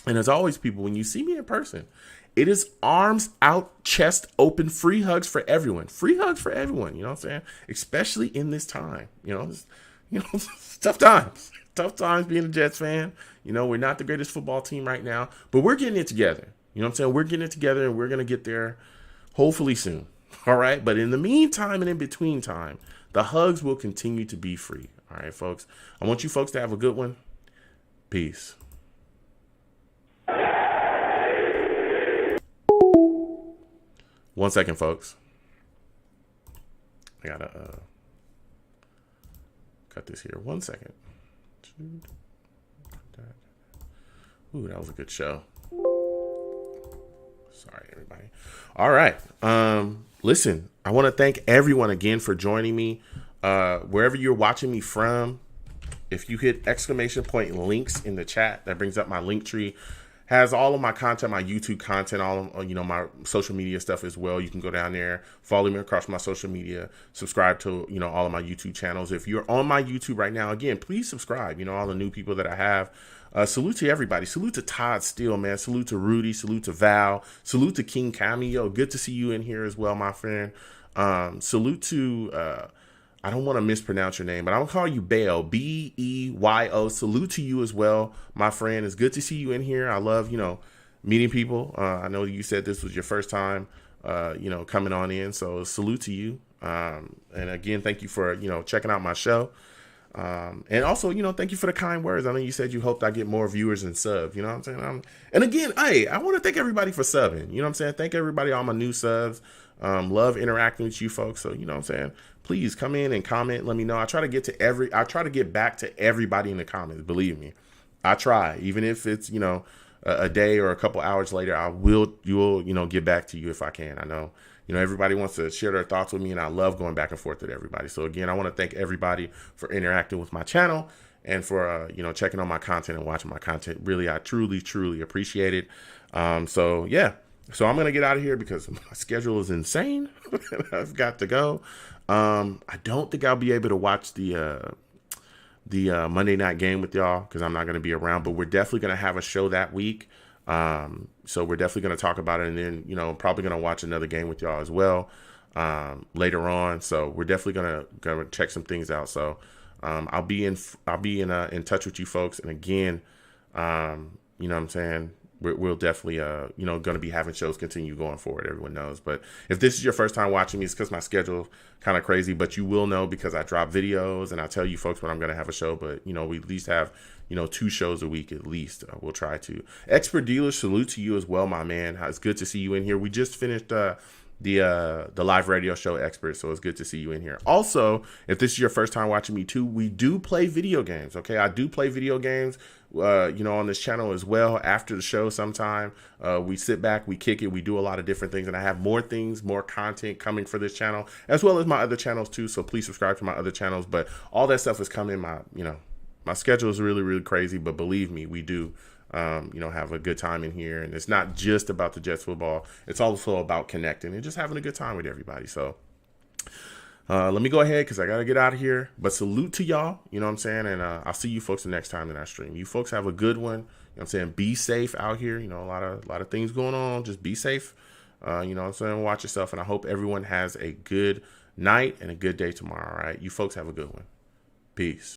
And as always, people, when you see me in person, it is arms out, chest open, free hugs for everyone. Free hugs for everyone. You know what I'm saying? Especially in this time. It's tough times. Tough times being a Jets fan. We're not the greatest football team right now, but we're getting it together. You know what I'm saying? We're getting it together, and we're going to get there hopefully soon. All right? But in the meantime and in between time, the hugs will continue to be free. All right, folks? I want you folks to have a good one. Peace. 1 second, folks. I got to cut this here. 1 second. Ooh, that was a good show. Sorry, everybody. All right. Listen, I want to thank everyone again for joining me. Wherever you're watching me from, if you hit ! Links in the chat, that brings up my link tree. has all of my content, my YouTube content, all of, my social media stuff as well. You can go down there, follow me across my social media, subscribe to, all of my YouTube channels. If you're on my YouTube right now, again, please subscribe. All the new people that I have. Salute to everybody. Salute to Todd Steele, man. Salute to Rudy. Salute to Val. Salute to King Kami. Yo, good to see you in here as well, my friend. Salute to, I don't want to mispronounce your name, but I'm going to call you Bayo, Beyo. Salute to you as well, my friend. It's good to see you in here. I love, meeting people. I know you said this was your first time, coming on in. So salute to you. And again, thank you for, checking out my show. And also, thank you for the kind words. I know you said you hoped I get more viewers and subs, you know what I'm saying? And again, hey, I want to thank everybody for subbing, you know what I'm saying? Thank everybody, all my new subs. Love interacting with you folks. So, you know what I'm saying? Please come in and comment. Let me know. I try to get back to everybody in the comments. Believe me, I try, even if it's, a day or a couple hours later, you'll get back to you if I can. I know, everybody wants to share their thoughts with me, and I love going back and forth with everybody. So again, I want to thank everybody for interacting with my channel and for, checking on my content and watching my content. Really, I truly, truly appreciate it. So yeah. So I'm going to get out of here because my schedule is insane. I've got to go. I don't think I'll be able to watch the Monday night game with y'all because I'm not going to be around, but we're definitely going to have a show that week. So we're definitely going to talk about it, and then, probably going to watch another game with y'all as well, later on. So we're definitely going to check some things out. So, I'll be in touch with you folks. And again, you know what I'm saying? We'll definitely, going to be having shows continue going forward. Everyone knows. But if this is your first time watching me, it's because my schedule kind of crazy. But you will know because I drop videos and I tell you folks when I'm going to have a show. But, we at least have, 2 shows a week at least. We'll try to. Expert Dealer, salute to you as well, my man. It's good to see you in here. We just finished the live radio show Expert, so it's good to see you in here. Also, if this is your first time watching me too, we do play video games. Okay, I do play video games. On this channel as well. After the show sometime, we sit back, we kick it, we do a lot of different things, and I have more content coming for this channel as well as my other channels too. So please subscribe to my other channels. But all that stuff is coming. My schedule is really, really crazy, but believe me, we do have a good time in here. And it's not just about the Jets football. It's also about connecting and just having a good time with everybody. So let me go ahead because I got to get out of here. But salute to y'all, you know what I'm saying? And I'll see you folks the next time in our stream. You folks have a good one. You know what I'm saying? Be safe out here. A lot of things going on. Just be safe. You know what I'm saying? Watch yourself. And I hope everyone has a good night and a good day tomorrow. All right. You folks have a good one. Peace.